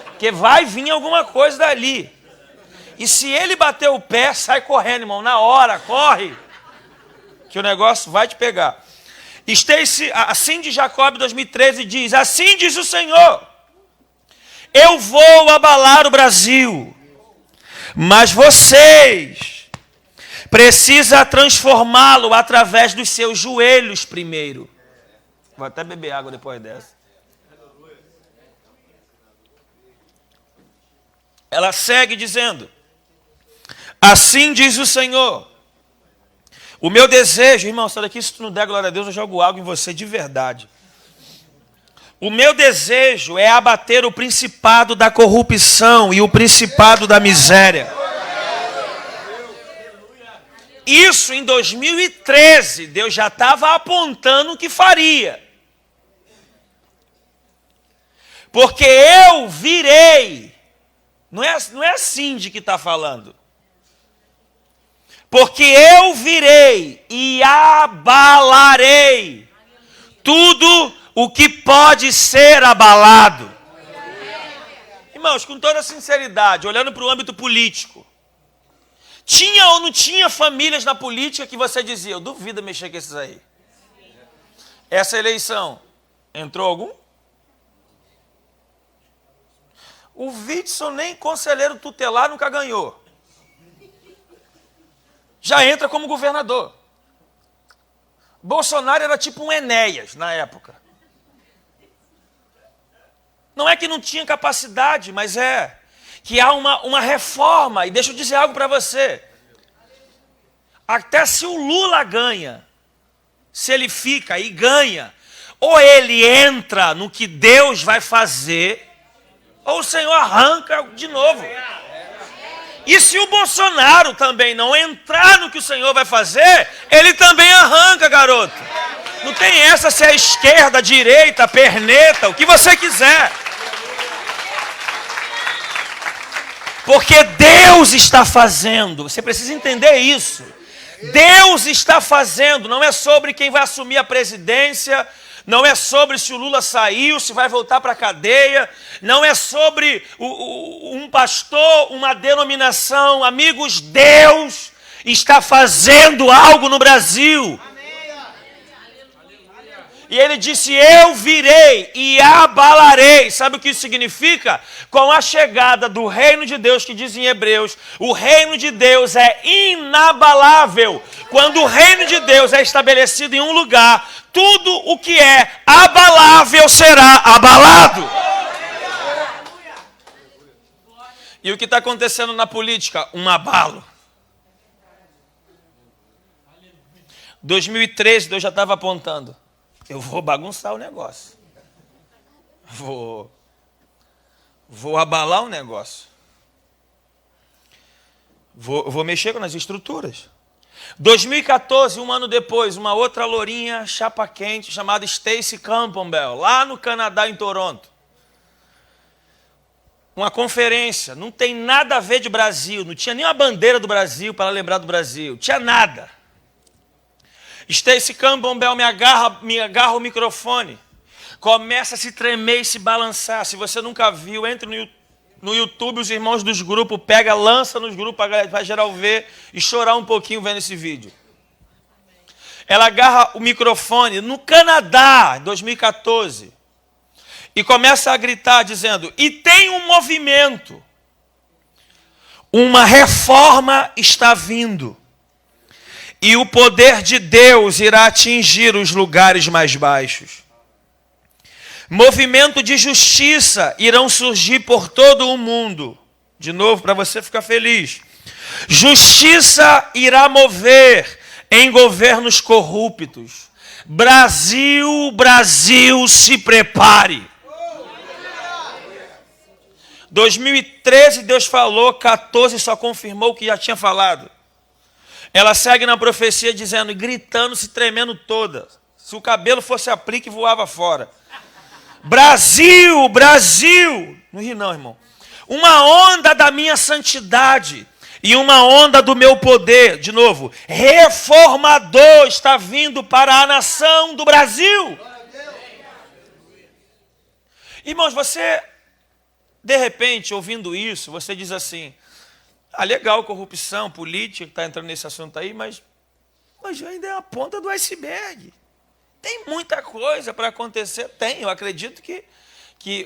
Porque vai vir alguma coisa dali. E se ele bater o pé, sai correndo, irmão, na hora, corre, que o negócio vai te pegar. Assim de Jacob 2013 diz, assim diz o Senhor, eu vou abalar o Brasil, mas vocês precisam transformá-lo através dos seus joelhos primeiro. Vou até beber água depois dessa. Ela segue dizendo, assim diz o Senhor, o meu desejo, irmão, sai daqui, se tu não der glória a Deus, eu jogo água em você de verdade. O meu desejo é abater o principado da corrupção e o principado da miséria. Isso em 2013, Deus já estava apontando o que faria. Porque eu virei, não é a Cindy que está falando. Porque eu virei e abalarei tudo o que pode ser abalado. Irmãos, com toda sinceridade, olhando para o âmbito político, tinha ou não tinha famílias na política que você dizia, eu duvido mexer com esses aí. Essa eleição, entrou algum? O Witson nem conselheiro tutelar nunca ganhou. Já entra como governador. Bolsonaro era tipo um Enéas na época. Não é que não tinha capacidade, mas é que há uma reforma. E deixa eu dizer algo para você. Até se o Lula ganha, se ele fica e ganha, ou ele entra no que Deus vai fazer, ou o Senhor arranca de novo. E se o Bolsonaro também não entrar no que o Senhor vai fazer, ele também arranca, garoto. Não tem essa se é esquerda, direita, perneta, o que você quiser. Porque Deus está fazendo, você precisa entender isso. Deus está fazendo, não é sobre quem vai assumir a presidência, não é sobre se o Lula saiu, se vai voltar para a cadeia, não é sobre um pastor, uma denominação. Amigos, Deus está fazendo algo no Brasil. E ele disse, eu virei e abalarei. Sabe o que isso significa? Com a chegada do reino de Deus, que diz em Hebreus, o reino de Deus é inabalável. Quando o reino de Deus é estabelecido em um lugar, tudo o que é abalável será abalado. E o que está acontecendo na política? Um abalo. 2013, Deus já estava apontando. Eu vou bagunçar o negócio. Vou abalar o negócio. Vou mexer nas estruturas. 2014, um ano depois, uma outra lourinha chapa quente chamada Stacey Campbell, lá no Canadá, em Toronto. Uma conferência, não tem nada a ver de Brasil, não tinha nem uma bandeira do Brasil para lembrar do Brasil, tinha nada. Stacey Campbell me agarra o microfone, começa a se tremer e se balançar. Se você nunca viu, entre no YouTube, os irmãos dos grupos, pega, lança nos grupos para geral ver e chorar um pouquinho vendo esse vídeo. Ela agarra o microfone no Canadá, em 2014, e começa a gritar dizendo, e tem um movimento, uma reforma está vindo, e o poder de Deus irá atingir os lugares mais baixos. Movimento de justiça irão surgir por todo o mundo. De novo, para você ficar feliz. Justiça irá mover em governos corruptos. Brasil, Brasil, se prepare. 2013 Deus falou, 14 só confirmou o que já tinha falado. Ela segue na profecia dizendo, gritando, se tremendo toda. Se o cabelo fosse aplique, voava fora. Brasil, Brasil. Não ri não, irmão. Uma onda da minha santidade e uma onda do meu poder, de novo, reformador está vindo para a nação do Brasil. Irmãos, você, de repente, ouvindo isso, você diz assim, legal, corrupção, política, está entrando nesse assunto aí, mas ainda é a ponta do iceberg. Tem muita coisa para acontecer. Tem, eu acredito que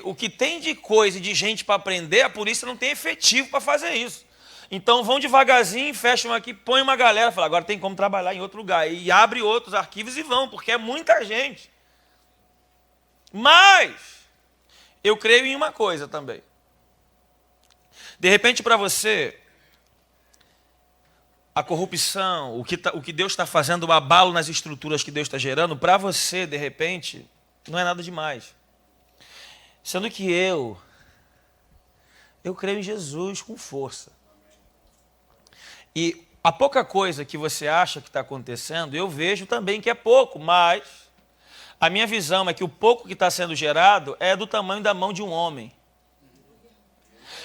o que tem de coisa e de gente para aprender, a polícia não tem efetivo para fazer isso. Então vão devagarzinho, fecham aqui, põe uma galera, fala, agora tem como trabalhar em outro lugar. E abre outros arquivos e vão, porque é muita gente. Mas eu creio em uma coisa também. De repente, para você, a corrupção, o que Deus está fazendo, o abalo nas estruturas que Deus está gerando, para você, de repente, não é nada demais. Sendo que eu creio em Jesus com força. E a pouca coisa que você acha que está acontecendo, eu vejo também que é pouco, mas a minha visão é que o pouco que está sendo gerado é do tamanho da mão de um homem.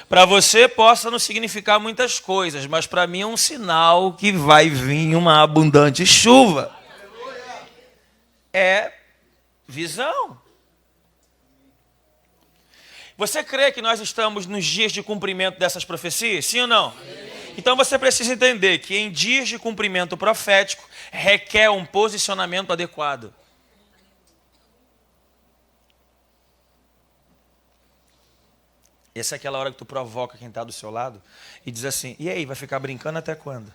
Para você possa não significar muitas coisas, mas para mim é um sinal que vai vir uma abundante chuva. É visão. Você crê que nós estamos nos dias de cumprimento dessas profecias? Sim ou não? Sim. Então você precisa entender que em dias de cumprimento profético requer um posicionamento adequado. Essa é aquela hora que tu provoca quem está do seu lado e diz assim, e aí, vai ficar brincando até quando?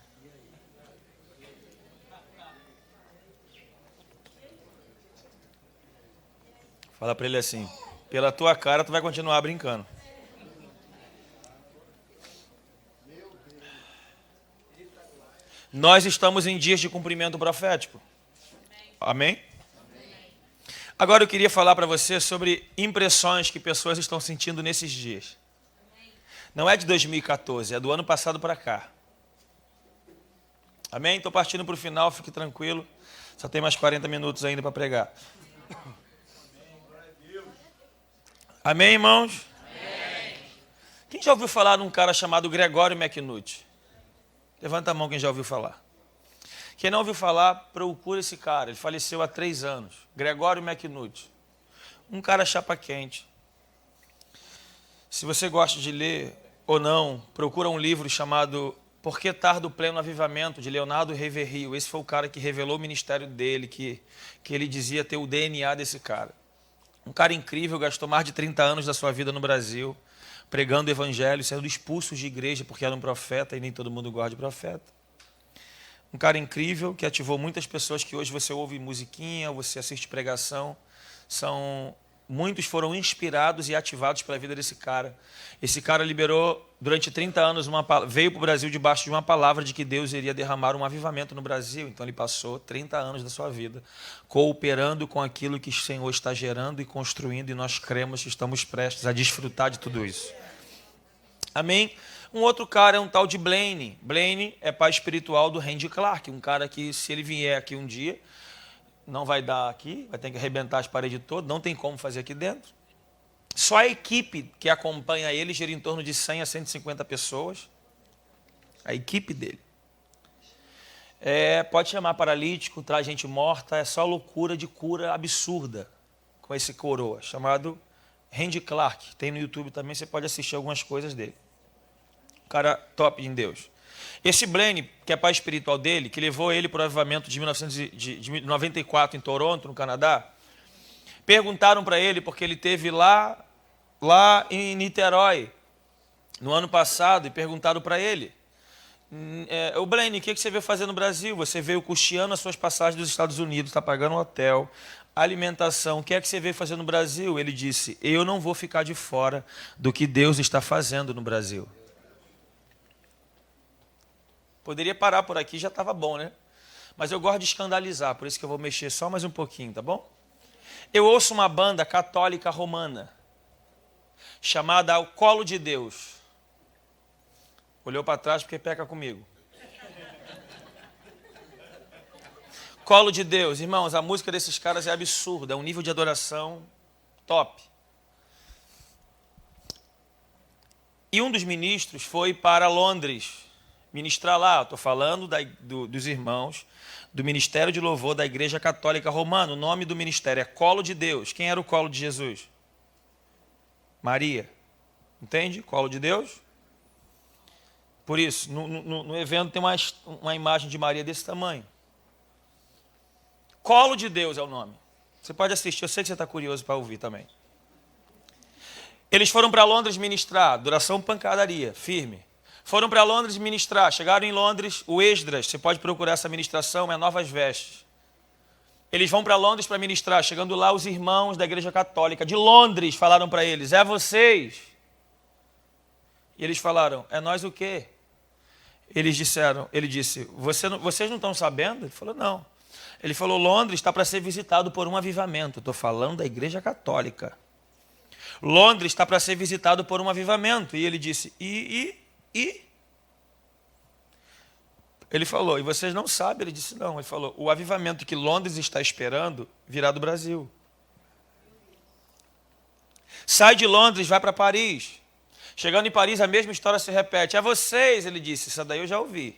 Fala para ele assim, pela tua cara tu vai continuar brincando. Nós estamos em dias de cumprimento profético. Amém? Agora eu queria falar para você sobre impressões que pessoas estão sentindo nesses dias. Não é de 2014, é do ano passado para cá. Amém? Estou partindo para o final, fique tranquilo. Só tem mais 40 minutos ainda para pregar. Amém, irmãos? Amém. Quem já ouviu falar num cara chamado Gregório McNutt? Levanta a mão quem já ouviu falar. Quem não ouviu falar, procura esse cara. Ele faleceu há 3 anos. Gregório McNutt. Um cara chapa quente. Se você gosta de ler ou não, procura um livro chamado Por que Tarda o Pleno Avivamento, de Leonardo Reverrio. Esse foi o cara que revelou o ministério dele, que ele dizia ter o DNA desse cara. Um cara incrível, gastou mais de 30 anos da sua vida no Brasil, pregando o evangelho, sendo expulso de igreja porque era um profeta e nem todo mundo gosta de profeta. Um cara incrível que ativou muitas pessoas que hoje você ouve musiquinha, você assiste pregação. Muitos foram inspirados e ativados pela vida desse cara. Esse cara liberou durante 30 anos, veio para o Brasil debaixo de uma palavra de que Deus iria derramar um avivamento no Brasil. Então ele passou 30 anos da sua vida cooperando com aquilo que o Senhor está gerando e construindo, e nós cremos que estamos prestes a desfrutar de tudo isso. Amém? Um outro cara é um tal de Blaine. Blaine é pai espiritual do Randy Clark, um cara que, se ele vier aqui um dia, não vai dar aqui, vai ter que arrebentar as paredes todas, não tem como fazer aqui dentro. Só a equipe que acompanha ele gira em torno de 100 a 150 pessoas. A equipe dele. Pode chamar paralítico, traz gente morta, é só loucura de cura absurda com esse coroa, chamado Randy Clark. Tem no YouTube também, você pode assistir algumas coisas dele. Cara top em Deus. Esse Blaine, que é pai espiritual dele, que levou ele para o avivamento de 1994 em Toronto, no Canadá, perguntaram para ele, porque ele teve lá em Niterói, no ano passado, e perguntaram para ele, o Blaine, o que você veio fazer no Brasil? Você veio custeando as suas passagens dos Estados Unidos, está pagando um hotel, alimentação, o que é que você veio fazer no Brasil? Ele disse, eu não vou ficar de fora do que Deus está fazendo no Brasil. Poderia parar por aqui, já estava bom, né? Mas eu gosto de escandalizar, por isso que eu vou mexer só mais um pouquinho, tá bom? Eu ouço uma banda católica romana, chamada O Colo de Deus. Olhou para trás porque peca comigo. Colo de Deus. Irmãos, a música desses caras é absurda, é um nível de adoração top. E um dos ministros foi para Londres ministrar lá. Estou falando dos irmãos do Ministério de Louvor da Igreja Católica Romana. O nome do ministério é Colo de Deus. Quem era o colo de Jesus? Maria. Entende? Colo de Deus. Por isso, no evento tem uma imagem de Maria desse tamanho. Colo de Deus é o nome. Você pode assistir, eu sei que você está curioso para ouvir também. Eles foram para Londres ministrar, duração pancadaria, firme. Foram para Londres ministrar, chegaram em Londres, o Esdras, você pode procurar essa ministração, é Novas Vestes. Eles vão para Londres para ministrar, chegando lá os irmãos da Igreja Católica de Londres falaram para eles, é vocês? E eles falaram, é nós o quê? Ele disse, vocês não estão sabendo? Ele falou, não. Ele falou, Londres está para ser visitado por um avivamento. Estou falando da Igreja Católica. Londres está para ser visitado por um avivamento. E ele disse, e? Ele falou, e vocês não sabem? Ele disse, não. Ele falou, o avivamento que Londres está esperando virá do Brasil. Sai de Londres, vai para Paris. Chegando em Paris, a mesma história se repete. É vocês, ele disse, isso daí eu já ouvi.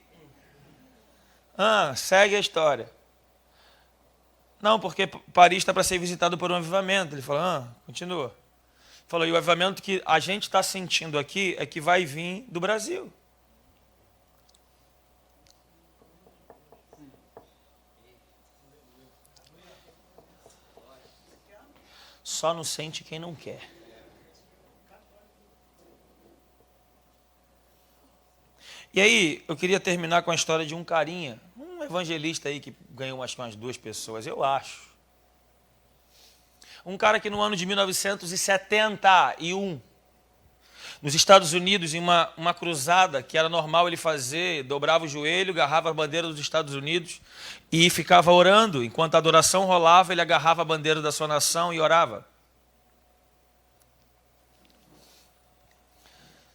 Segue a história. Não, porque Paris está para ser visitado por um avivamento. Ele falou, continua. Ele falou, e o avivamento que a gente está sentindo aqui é que vai vir do Brasil. Só não sente quem não quer. E aí, eu queria terminar com a história de um carinha, um evangelista aí que ganhou acho que umas 2 pessoas, eu acho. Um cara que no ano de 1971, nos Estados Unidos, em uma cruzada que era normal ele fazer, dobrava o joelho, agarrava a bandeira dos Estados Unidos e ficava orando. Enquanto a adoração rolava, ele agarrava a bandeira da sua nação e orava.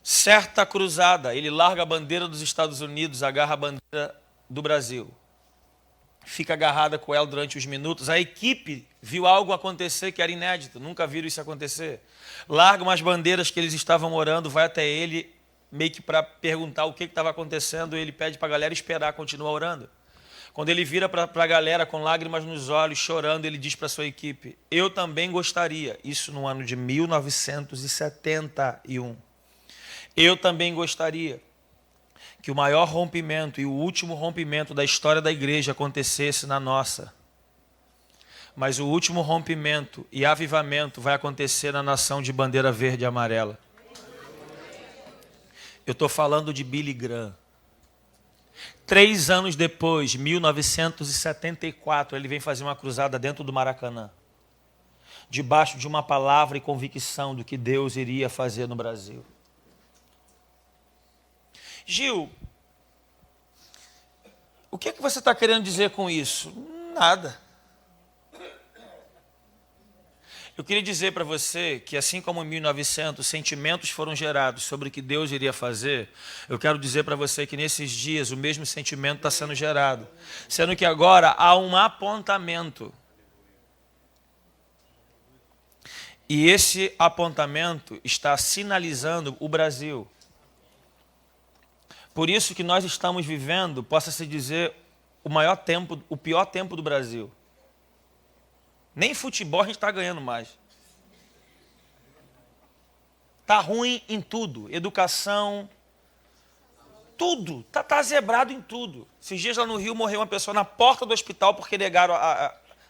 Certa cruzada, ele larga a bandeira dos Estados Unidos, agarra a bandeira do Brasil. Fica agarrada com ela durante os minutos. A equipe viu algo acontecer que era inédito, nunca viram isso acontecer. Largam as bandeiras que eles estavam orando, vai até ele, meio que para perguntar o que estava acontecendo, ele pede para a galera esperar, continua orando. Quando ele vira para a galera com lágrimas nos olhos, chorando, ele diz para a sua equipe, eu também gostaria, isso no ano de 1971, eu também gostaria que o maior rompimento e o último rompimento da história da igreja acontecesse na nossa. Mas o último rompimento e avivamento vai acontecer na nação de bandeira verde e amarela. Eu estou falando de Billy Graham. 3 anos depois, 1974, ele vem fazer uma cruzada dentro do Maracanã. Debaixo de uma palavra e convicção do que Deus iria fazer no Brasil. Gil, o que você está querendo dizer com isso? Nada. Eu queria dizer para você que assim como em 1900 sentimentos foram gerados sobre o que Deus iria fazer, eu quero dizer para você que nesses dias o mesmo sentimento está sendo gerado. Sendo que agora há um apontamento. E esse apontamento está sinalizando o Brasil. Por isso que nós estamos vivendo, possa-se dizer, o pior tempo do Brasil. Nem futebol a gente está ganhando mais. Está ruim em tudo. Educação, Tudo, tá zebrado em tudo. Esses dias lá no Rio morreu uma pessoa na porta do hospital porque negaram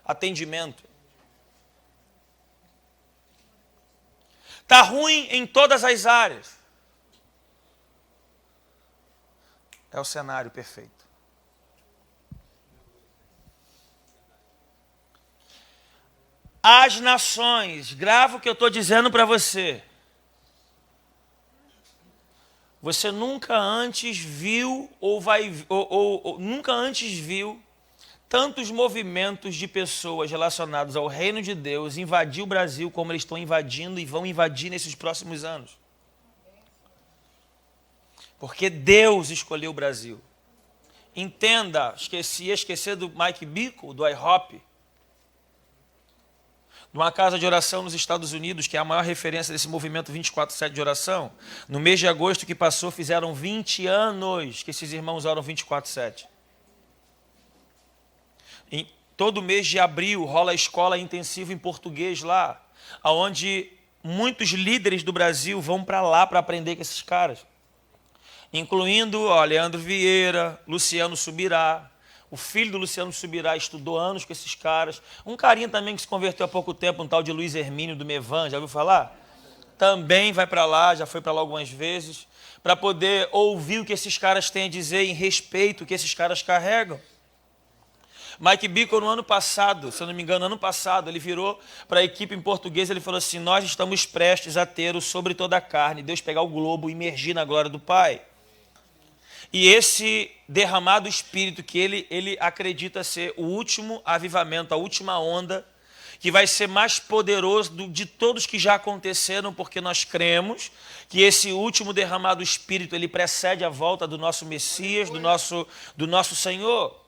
atendimento. Está ruim em todas as áreas. É o cenário perfeito. As nações, grava o que eu estou dizendo para você. Você nunca antes viu ou nunca antes viu tantos movimentos de pessoas relacionados ao reino de Deus invadir o Brasil como eles estão invadindo e vão invadir nesses próximos anos. Porque Deus escolheu o Brasil. Entenda, esquecer do Mike Bickle, do IHOP, de uma casa de oração nos Estados Unidos, que é a maior referência desse movimento 24/7 de oração. No mês de agosto que passou, fizeram 20 anos que esses irmãos oram 24/7. Em todo mês de abril rola a escola intensiva em português lá, onde muitos líderes do Brasil vão para lá para aprender com esses caras. Incluindo Leandro Vieira, Luciano Subirá. O filho do Luciano Subirá estudou anos com esses caras. Um carinha também que se converteu há pouco tempo, um tal de Luiz Hermínio do Mevan, já ouviu falar? Também vai para lá, já foi para lá algumas vezes, para poder ouvir o que esses caras têm a dizer em respeito ao que esses caras carregam. Mike Bickle, no ano passado, se eu não me engano, ele virou para a equipe em português, ele falou assim: nós estamos prestes a ter o sobre toda a carne, Deus pegar o globo e imergir na glória do Pai. E esse derramado Espírito que ele acredita ser o último avivamento, a última onda, que vai ser mais poderoso de todos que já aconteceram, porque nós cremos que esse último derramado Espírito, ele precede a volta do nosso Messias, do nosso Senhor.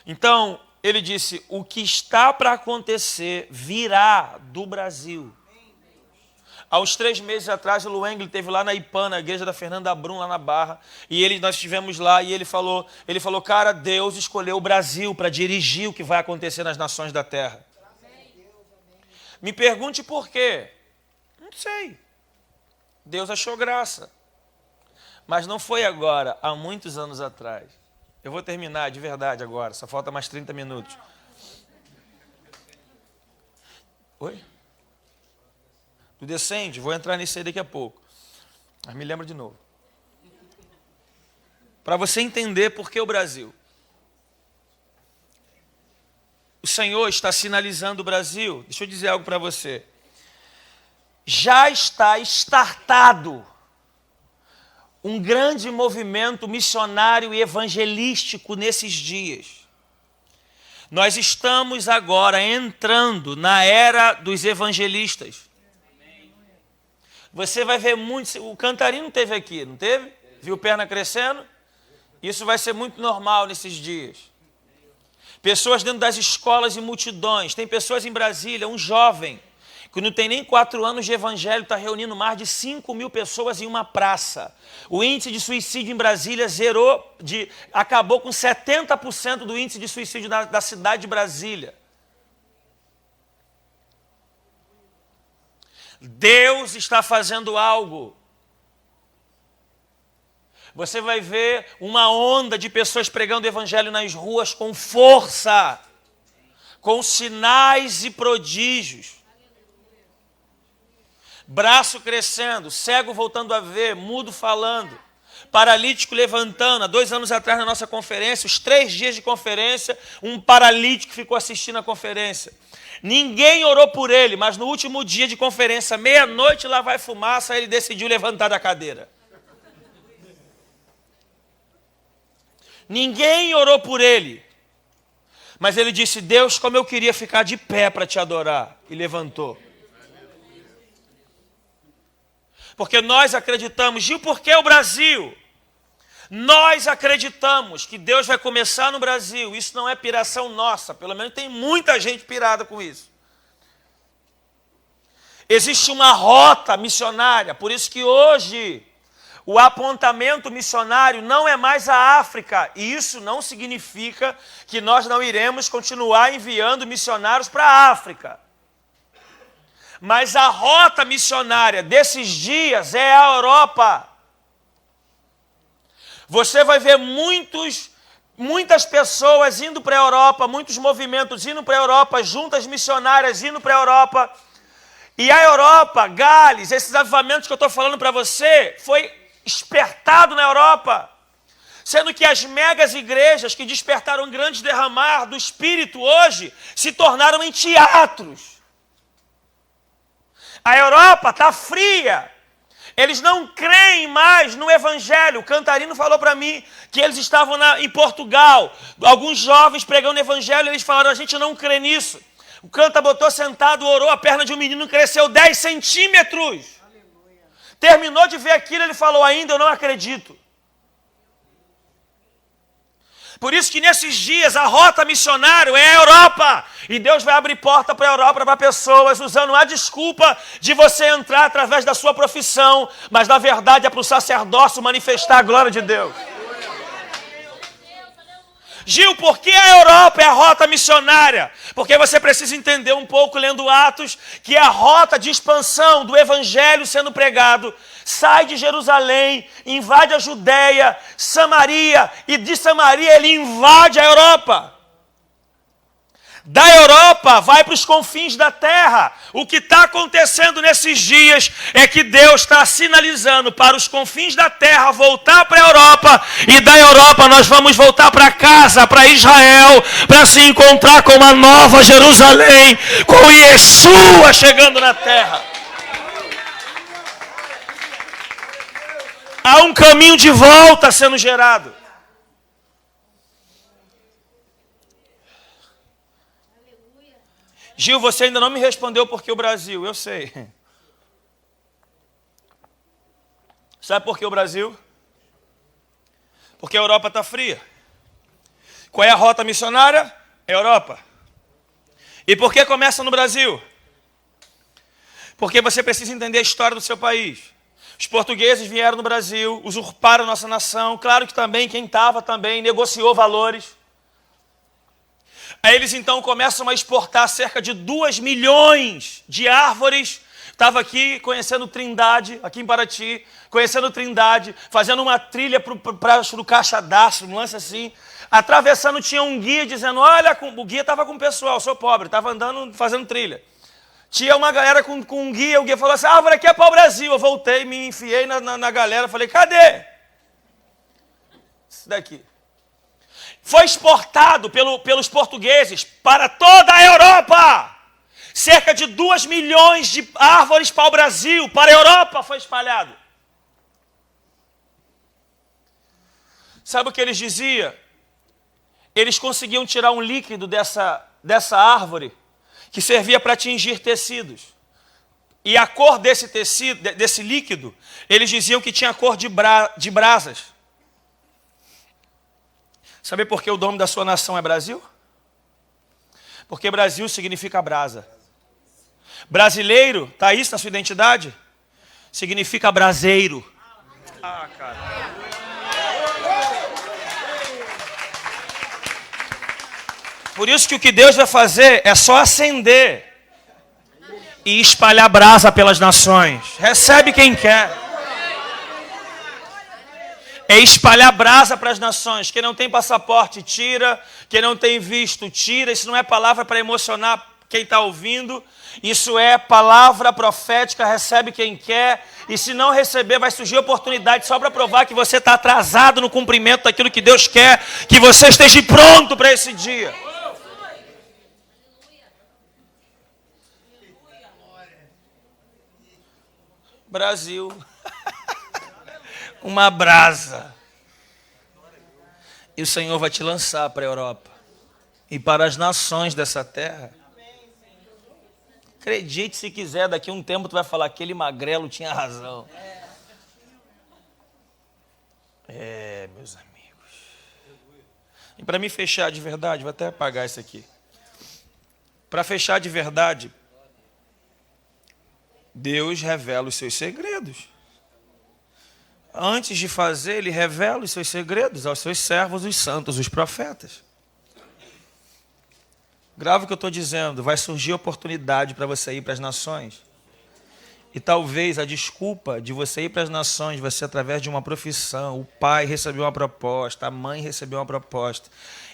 Então, ele disse, o que está para acontecer virá do Brasil. Há uns 3 meses atrás, o Luengli esteve lá na IPAN, na igreja da Fernanda Brum, lá na Barra, e nós estivemos lá, e ele falou, cara, Deus escolheu o Brasil para dirigir o que vai acontecer nas nações da terra. Me pergunte por quê. Não sei. Deus achou graça. Mas não foi agora, há muitos anos atrás. Eu vou terminar de verdade agora, só falta mais 30 minutos. Oi? Do Descende, vou entrar nisso aí daqui a pouco. Mas me lembra de novo. Para você entender por que o Brasil. O Senhor está sinalizando o Brasil. Deixa eu dizer algo para você. Já está startado um grande movimento missionário e evangelístico nesses dias. Nós estamos agora entrando na era dos evangelistas. Você vai ver muito... O Cantarino teve aqui, não teve? Viu perna crescendo? Isso vai ser muito normal nesses dias. Pessoas dentro das escolas e multidões. Tem pessoas em Brasília, um jovem, que não tem nem 4 anos de evangelho, está reunindo mais de 5.000 pessoas em uma praça. O índice de suicídio em Brasília acabou com 70% do índice de suicídio da cidade de Brasília. Deus está fazendo algo. Você vai ver uma onda de pessoas pregando o evangelho nas ruas com força, com sinais e prodígios. Braço crescendo, cego voltando a ver, mudo falando, paralítico levantando. Há 2 anos atrás na nossa conferência, os 3 dias de conferência, um paralítico ficou assistindo a conferência. Ninguém orou por ele, mas no último dia de conferência, meia-noite, lá vai fumaça, ele decidiu levantar da cadeira. Ninguém orou por ele, mas ele disse, Deus, como eu queria ficar de pé para te adorar, e levantou. Porque nós acreditamos, Gil, por que o Brasil? Nós acreditamos que Deus vai começar no Brasil. Isso não é piração nossa, pelo menos tem muita gente pirada com isso. Existe uma rota missionária, por isso que hoje o apontamento missionário não é mais a África. E isso não significa que nós não iremos continuar enviando missionários para a África. Mas a rota missionária desses dias é a Europa. Você vai ver muitas pessoas indo para a Europa, muitos movimentos indo para a Europa, juntas missionárias indo para a Europa. E a Europa, Gales, esses avivamentos que eu estou falando para você, foi despertado na Europa. Sendo que as megas igrejas que despertaram grandes derramar do Espírito hoje se tornaram em teatros. A Europa está fria. Eles não creem mais no Evangelho. O Cantarino falou para mim que eles estavam em Portugal. Alguns jovens pregando o Evangelho, eles falaram, a gente não crê nisso. O Canta botou sentado, orou, a perna de um menino cresceu 10 centímetros. Aleluia. Terminou de ver aquilo, ele falou, ainda eu não acredito. Por isso que nesses dias a rota missionária é a Europa. E Deus vai abrir porta para a Europa para pessoas usando a desculpa de você entrar através da sua profissão. Mas na verdade é para o sacerdócio manifestar a glória de Deus. Gil, por que a Europa é a rota missionária? Porque você precisa entender um pouco, lendo Atos, que a rota de expansão do Evangelho sendo pregado sai de Jerusalém, invade a Judéia, Samaria, e de Samaria ele invade a Europa. Da Europa vai para os confins da terra. O que está acontecendo nesses dias é que Deus está sinalizando para os confins da terra voltar para a Europa, e da Europa nós vamos voltar para casa, para Israel, para se encontrar com uma nova Jerusalém, com Yeshua chegando na terra. Há um caminho de volta sendo gerado. Gil, você ainda não me respondeu por que o Brasil. Eu sei. Sabe por que o Brasil? Porque a Europa está fria. Qual é a rota missionária? É a Europa. E por que começa no Brasil? Porque você precisa entender a história do seu país. Os portugueses vieram no Brasil, usurparam a nossa nação. Claro que também, quem estava também, negociou valores. Aí eles então começam a exportar cerca de 2 milhões de árvores. Estava aqui conhecendo Trindade, aqui em Paraty, conhecendo Trindade, fazendo uma trilha para o Caixadaço, um lance assim. Atravessando, tinha um guia dizendo, olha, o guia estava com o pessoal, sou pobre, estava andando, fazendo trilha. Tinha uma galera com um guia, o guia falou assim, a árvore aqui é para o Brasil. Eu voltei, me enfiei na galera, falei, cadê? Isso daqui. Foi exportado pelos portugueses para toda a Europa. Cerca de 2 milhões de árvores para o Brasil, para a Europa foi espalhado. Sabe o que eles diziam? Eles conseguiam tirar um líquido dessa árvore que servia para tingir tecidos. E a cor desse tecido, desse líquido, eles diziam que tinha a cor de brasas. Sabe por que o nome da sua nação é Brasil? Porque Brasil significa brasa. Brasileiro, está isso na sua identidade? Significa braseiro. Ah, cara. Por isso que o que Deus vai fazer é só acender e espalhar brasa pelas nações. Recebe quem quer. É espalhar brasa para as nações. Quem não tem passaporte, tira. Quem não tem visto, tira. Isso não é palavra para emocionar quem está ouvindo. Isso é palavra profética, recebe quem quer. E se não receber, vai surgir oportunidade só para provar que você está atrasado no cumprimento daquilo que Deus quer. Que você esteja pronto para esse dia. Brasil. Uma brasa. E o Senhor vai te lançar para a Europa e para as nações dessa terra. Acredite se quiser, daqui a um tempo tu vai falar, aquele magrelo tinha razão. Meus amigos. E para me fechar de verdade, vou até apagar isso aqui. Para fechar de verdade, Deus revela os seus segredos. Antes de fazer, ele revela os seus segredos aos seus servos, os santos, os profetas. Grave o que eu estou dizendo, vai surgir oportunidade para você ir para as nações. E talvez a desculpa de você ir para as nações, você através de uma profissão, o pai recebeu uma proposta, a mãe recebeu uma proposta.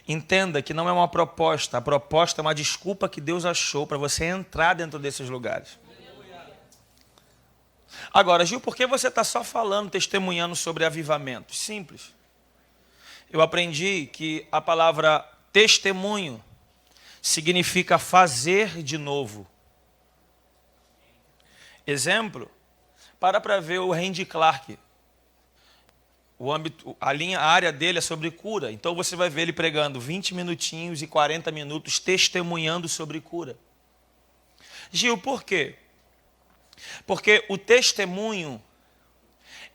Entenda que não é uma proposta, a proposta é uma desculpa que Deus achou para você entrar dentro desses lugares. Agora, Gil, por que você está só falando, testemunhando sobre avivamento? Simples. Eu aprendi que a palavra testemunho significa fazer de novo. Exemplo, para ver o Randy Clark. A área dele é sobre cura. Então você vai ver ele pregando 20 minutinhos e 40 minutos testemunhando sobre cura. Gil, por quê? Porque o testemunho,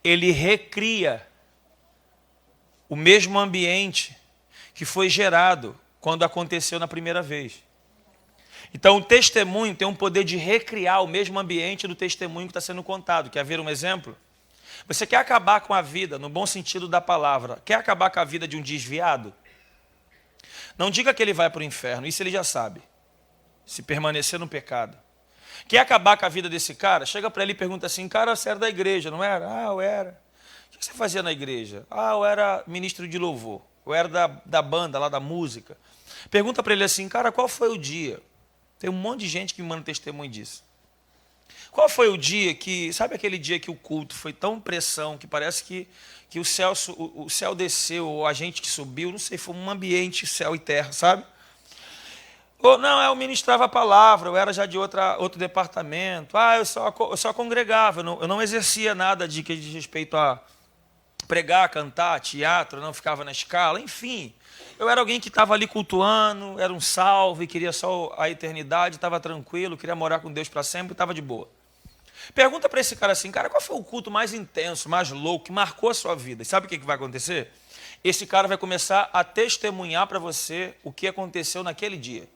ele recria o mesmo ambiente que foi gerado quando aconteceu na primeira vez. Então o testemunho tem um poder de recriar o mesmo ambiente do testemunho que está sendo contado. Quer ver um exemplo? Você quer acabar com a vida, no bom sentido da palavra, quer acabar com a vida de um desviado? Não diga que ele vai para o inferno, isso ele já sabe, se permanecer no pecado. Quer acabar com a vida desse cara? Chega para ele e pergunta assim, cara, você era da igreja, não era? Ah, eu era. O que você fazia na igreja? Ah, eu era ministro de louvor, eu era da banda, lá da música. Pergunta para ele assim, cara, qual foi o dia? Tem um monte de gente que me manda testemunho disso. Qual foi o dia que, sabe aquele dia que o culto foi tão pressão, que parece que o céu desceu, ou a gente que subiu, não sei, foi um ambiente, céu e terra, sabe? Ou não, eu ministrava a palavra, eu era já de outro departamento, eu só congregava, eu não exercia nada que diz respeito a pregar, cantar, teatro, não ficava na escala, enfim. Eu era alguém que estava ali cultuando, era um salve, queria só a eternidade, estava tranquilo, queria morar com Deus para sempre, estava de boa. Pergunta para esse cara assim, cara, qual foi o culto mais intenso, mais louco, que marcou a sua vida? E sabe o que vai acontecer? Esse cara vai começar a testemunhar para você o que aconteceu naquele dia.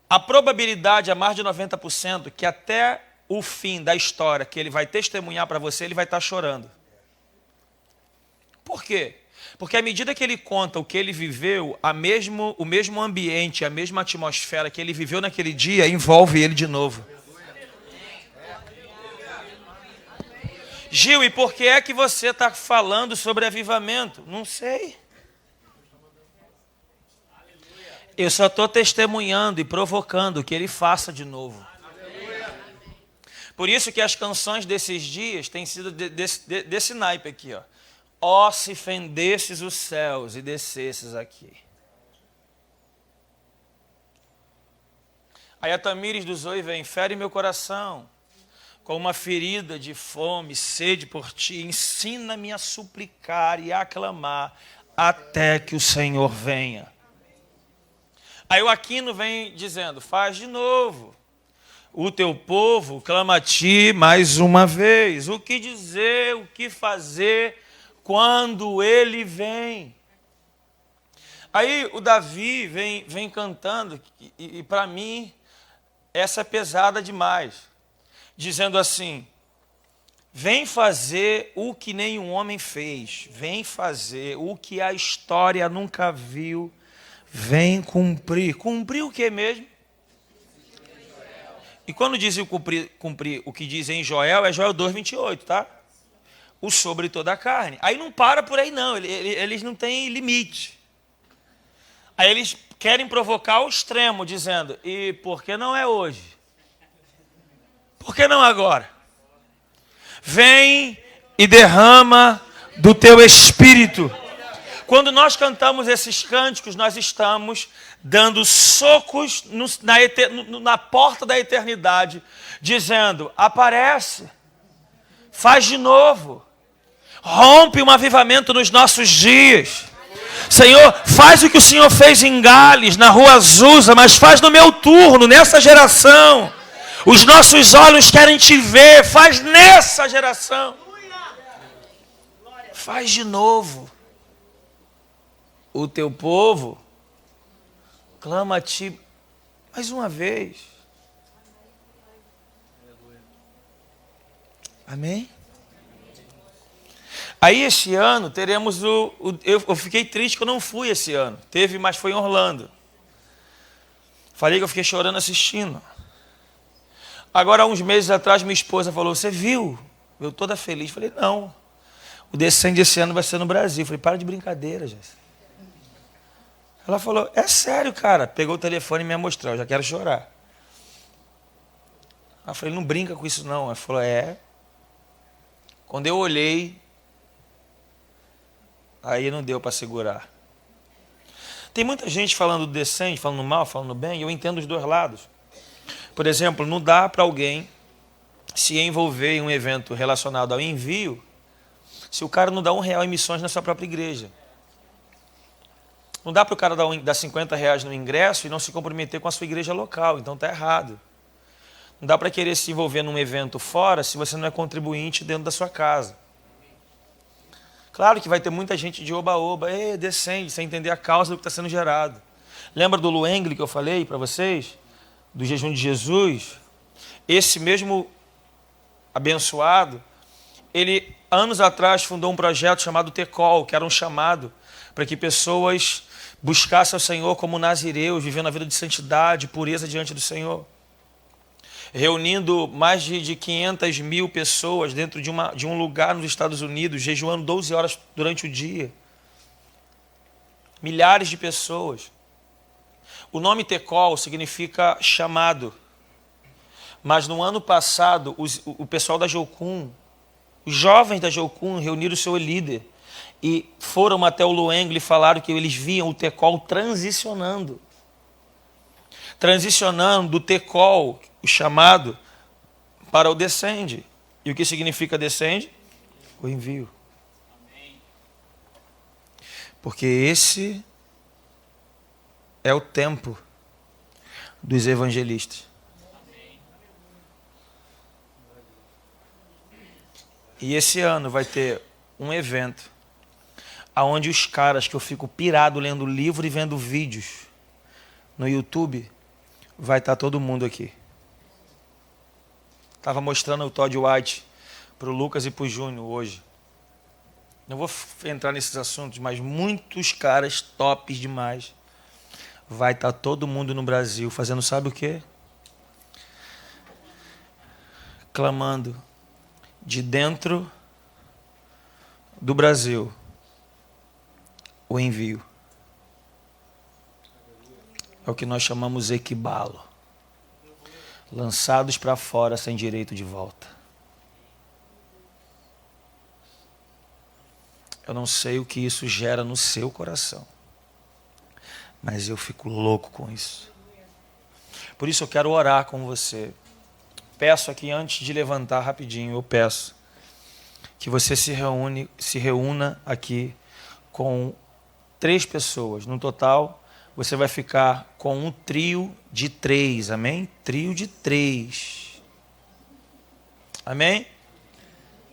A probabilidade é mais de 90% que até o fim da história que ele vai testemunhar para você, ele vai estar chorando. Por quê? Porque à medida que ele conta o que ele viveu, o mesmo ambiente, a mesma atmosfera que ele viveu naquele dia, envolve ele de novo. Gil, e por que é que você está falando sobre avivamento? Não sei. Eu só estou testemunhando e provocando que ele faça de novo. Por isso que as canções desses dias têm sido desse naipe aqui, ó. Ó, se fendesses os céus e descesses aqui. Aí a Tamires do Zoe vem, fere meu coração, com uma ferida de fome, sede por ti, ensina-me a suplicar e a clamar, até que o Senhor venha. Aí o Aquino vem dizendo, faz de novo. O teu povo clama a ti mais uma vez. O que dizer, o que fazer quando ele vem? Aí o Davi vem cantando, e para mim essa é pesada demais. Dizendo assim, vem fazer o que nenhum homem fez. Vem fazer o que a história nunca viu. Vem cumprir. Cumprir o que mesmo? E quando dizem cumprir o que diz em Joel, é Joel 2,28, tá? O sobre toda a carne. Aí não para por aí não, eles não têm limite. Aí eles querem provocar o extremo, dizendo, e por que não é hoje? Por que não agora? Vem e derrama do teu espírito. Quando nós cantamos esses cânticos, nós estamos dando socos na porta da eternidade, dizendo, aparece, faz de novo, rompe um avivamento nos nossos dias. Senhor, faz o que o Senhor fez em Gales, na Rua Azusa, mas faz no meu turno, nessa geração. Os nossos olhos querem te ver, faz nessa geração. Faz de novo. O teu povo clama a ti mais uma vez. Amém? Aí esse ano teremos eu fiquei triste que eu não fui esse ano. Teve, mas foi em Orlando. Falei que eu fiquei chorando assistindo. Agora, há uns meses atrás, minha esposa falou, você viu? Eu toda feliz. Falei, não. O Descende esse ano vai ser no Brasil. Falei, para de brincadeira, Jéssica. Ela falou, é sério, cara. Pegou o telefone e me mostrou, eu já quero chorar. Eu falei, não brinca com isso não. Ela falou, é. Quando eu olhei, aí não deu para segurar. Tem muita gente falando do Descende, falando mal, falando bem, e eu entendo os dois lados. Por exemplo, não dá para alguém se envolver em um evento relacionado ao envio se o cara não dá R$1 em missões na sua própria igreja. Não dá para o cara dar R$50 no ingresso e não se comprometer com a sua igreja local, então está errado. Não dá para querer se envolver num evento fora se você não é contribuinte dentro da sua casa. Claro que vai ter muita gente de oba-oba, Descende, sem entender a causa do que está sendo gerado. Lembra do Luengli que eu falei para vocês? Do jejum de Jesus? Esse mesmo abençoado, ele anos atrás fundou um projeto chamado Tecol, que era um chamado para que pessoas buscassem ao Senhor como nazireus, vivendo a vida de santidade, pureza diante do Senhor. Reunindo mais de 500 mil pessoas dentro de um lugar nos Estados Unidos, jejuando 12 horas durante o dia. Milhares de pessoas. O nome Tecol significa chamado. Mas no ano passado, o pessoal da Jocum, os jovens da Jocum reuniram o seu líder e foram até o Luengli e falaram que eles viam o Tecol transicionando. Transicionando do Tecol, o chamado, para o Descende. E o que significa Descende? O envio. Porque esse é o tempo dos evangelistas. E esse ano vai ter um evento onde os caras que eu fico pirado lendo livro e vendo vídeos no YouTube, vai estar todo mundo aqui. Estava mostrando o Todd White para o Lucas e para o Júnior hoje. Não vou entrar nesses assuntos, mas muitos caras tops demais. Vai estar todo mundo no Brasil fazendo sabe o quê? Clamando de dentro do Brasil o envio. É o que nós chamamos equibalo. Lançados para fora sem direito de volta. Eu não sei o que isso gera no seu coração, mas eu fico louco com isso. Por isso eu quero orar com você. Peço aqui, antes de levantar rapidinho, eu peço que você se reúna aqui com 3 pessoas. No total, você vai ficar com um trio de 3, amém? Trio de 3. Amém?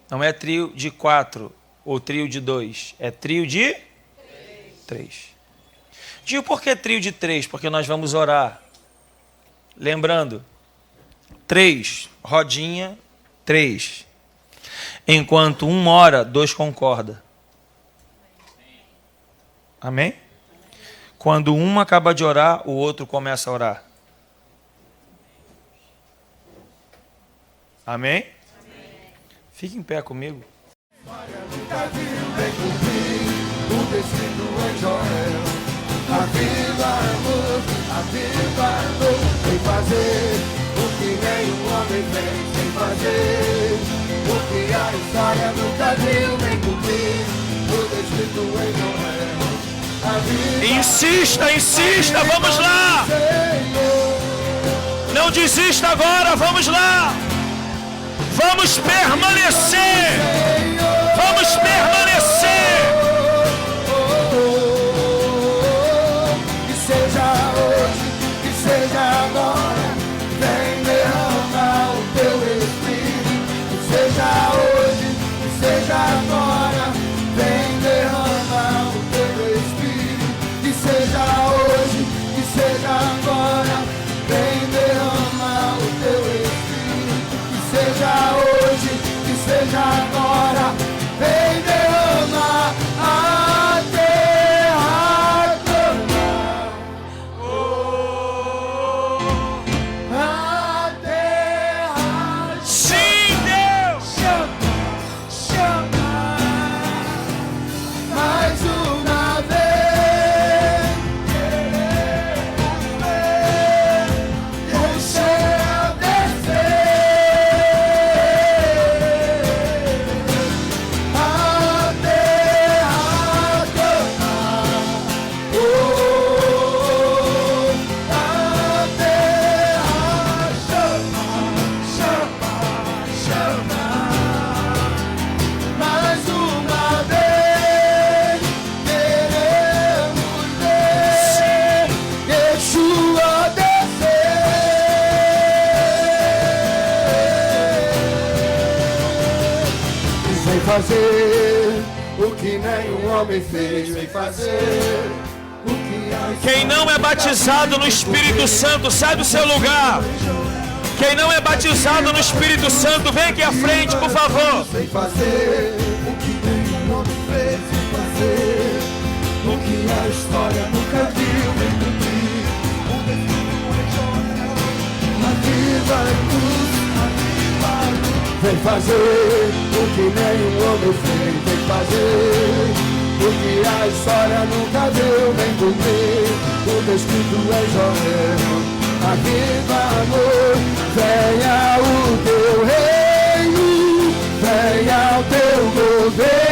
Não é trio de 4 ou trio de 2, é trio de 3. Digo por que trio de 3? Porque nós vamos orar. Lembrando, 3, rodinha, 3. Enquanto um ora, 2 concorda. Amém? Quando um acaba de orar, o outro começa a orar. Amém? Fique em pé comigo. Sem fazer o que nenhum homem fez, sem fazer o que a história nunca viu, nem cumprir tudo escrito em Joel. Insista, insista, vamos lá! Não desista agora, vamos lá! Vamos permanecer! Vamos permanecer! Que seja hoje, que seja agora, vem derramar o teu Espírito. Que seja hoje, que seja agora, vem derramar o teu Espírito. Que seja hoje, que seja agora, vem derramar o teu Espírito. Que seja hoje, que seja agora, vem derramar. fazer o que nenhum homem fez. Vem fazer o que a Quem não é batizado no Espírito Santo, sai do seu lugar. Quem não é batizado no Espírito Santo, vem aqui à frente, por favor. Vem fazer o que nenhum homem fez. Vem fazer o que a história nunca viu. Vem cumprir o destino. A viva luz. Vem fazer o que nenhum homem fez. Vem fazer o que a história nunca viu. Vem cumprir o descrito em Joel. Aviva, amor, venha o teu reino, venha o teu governo.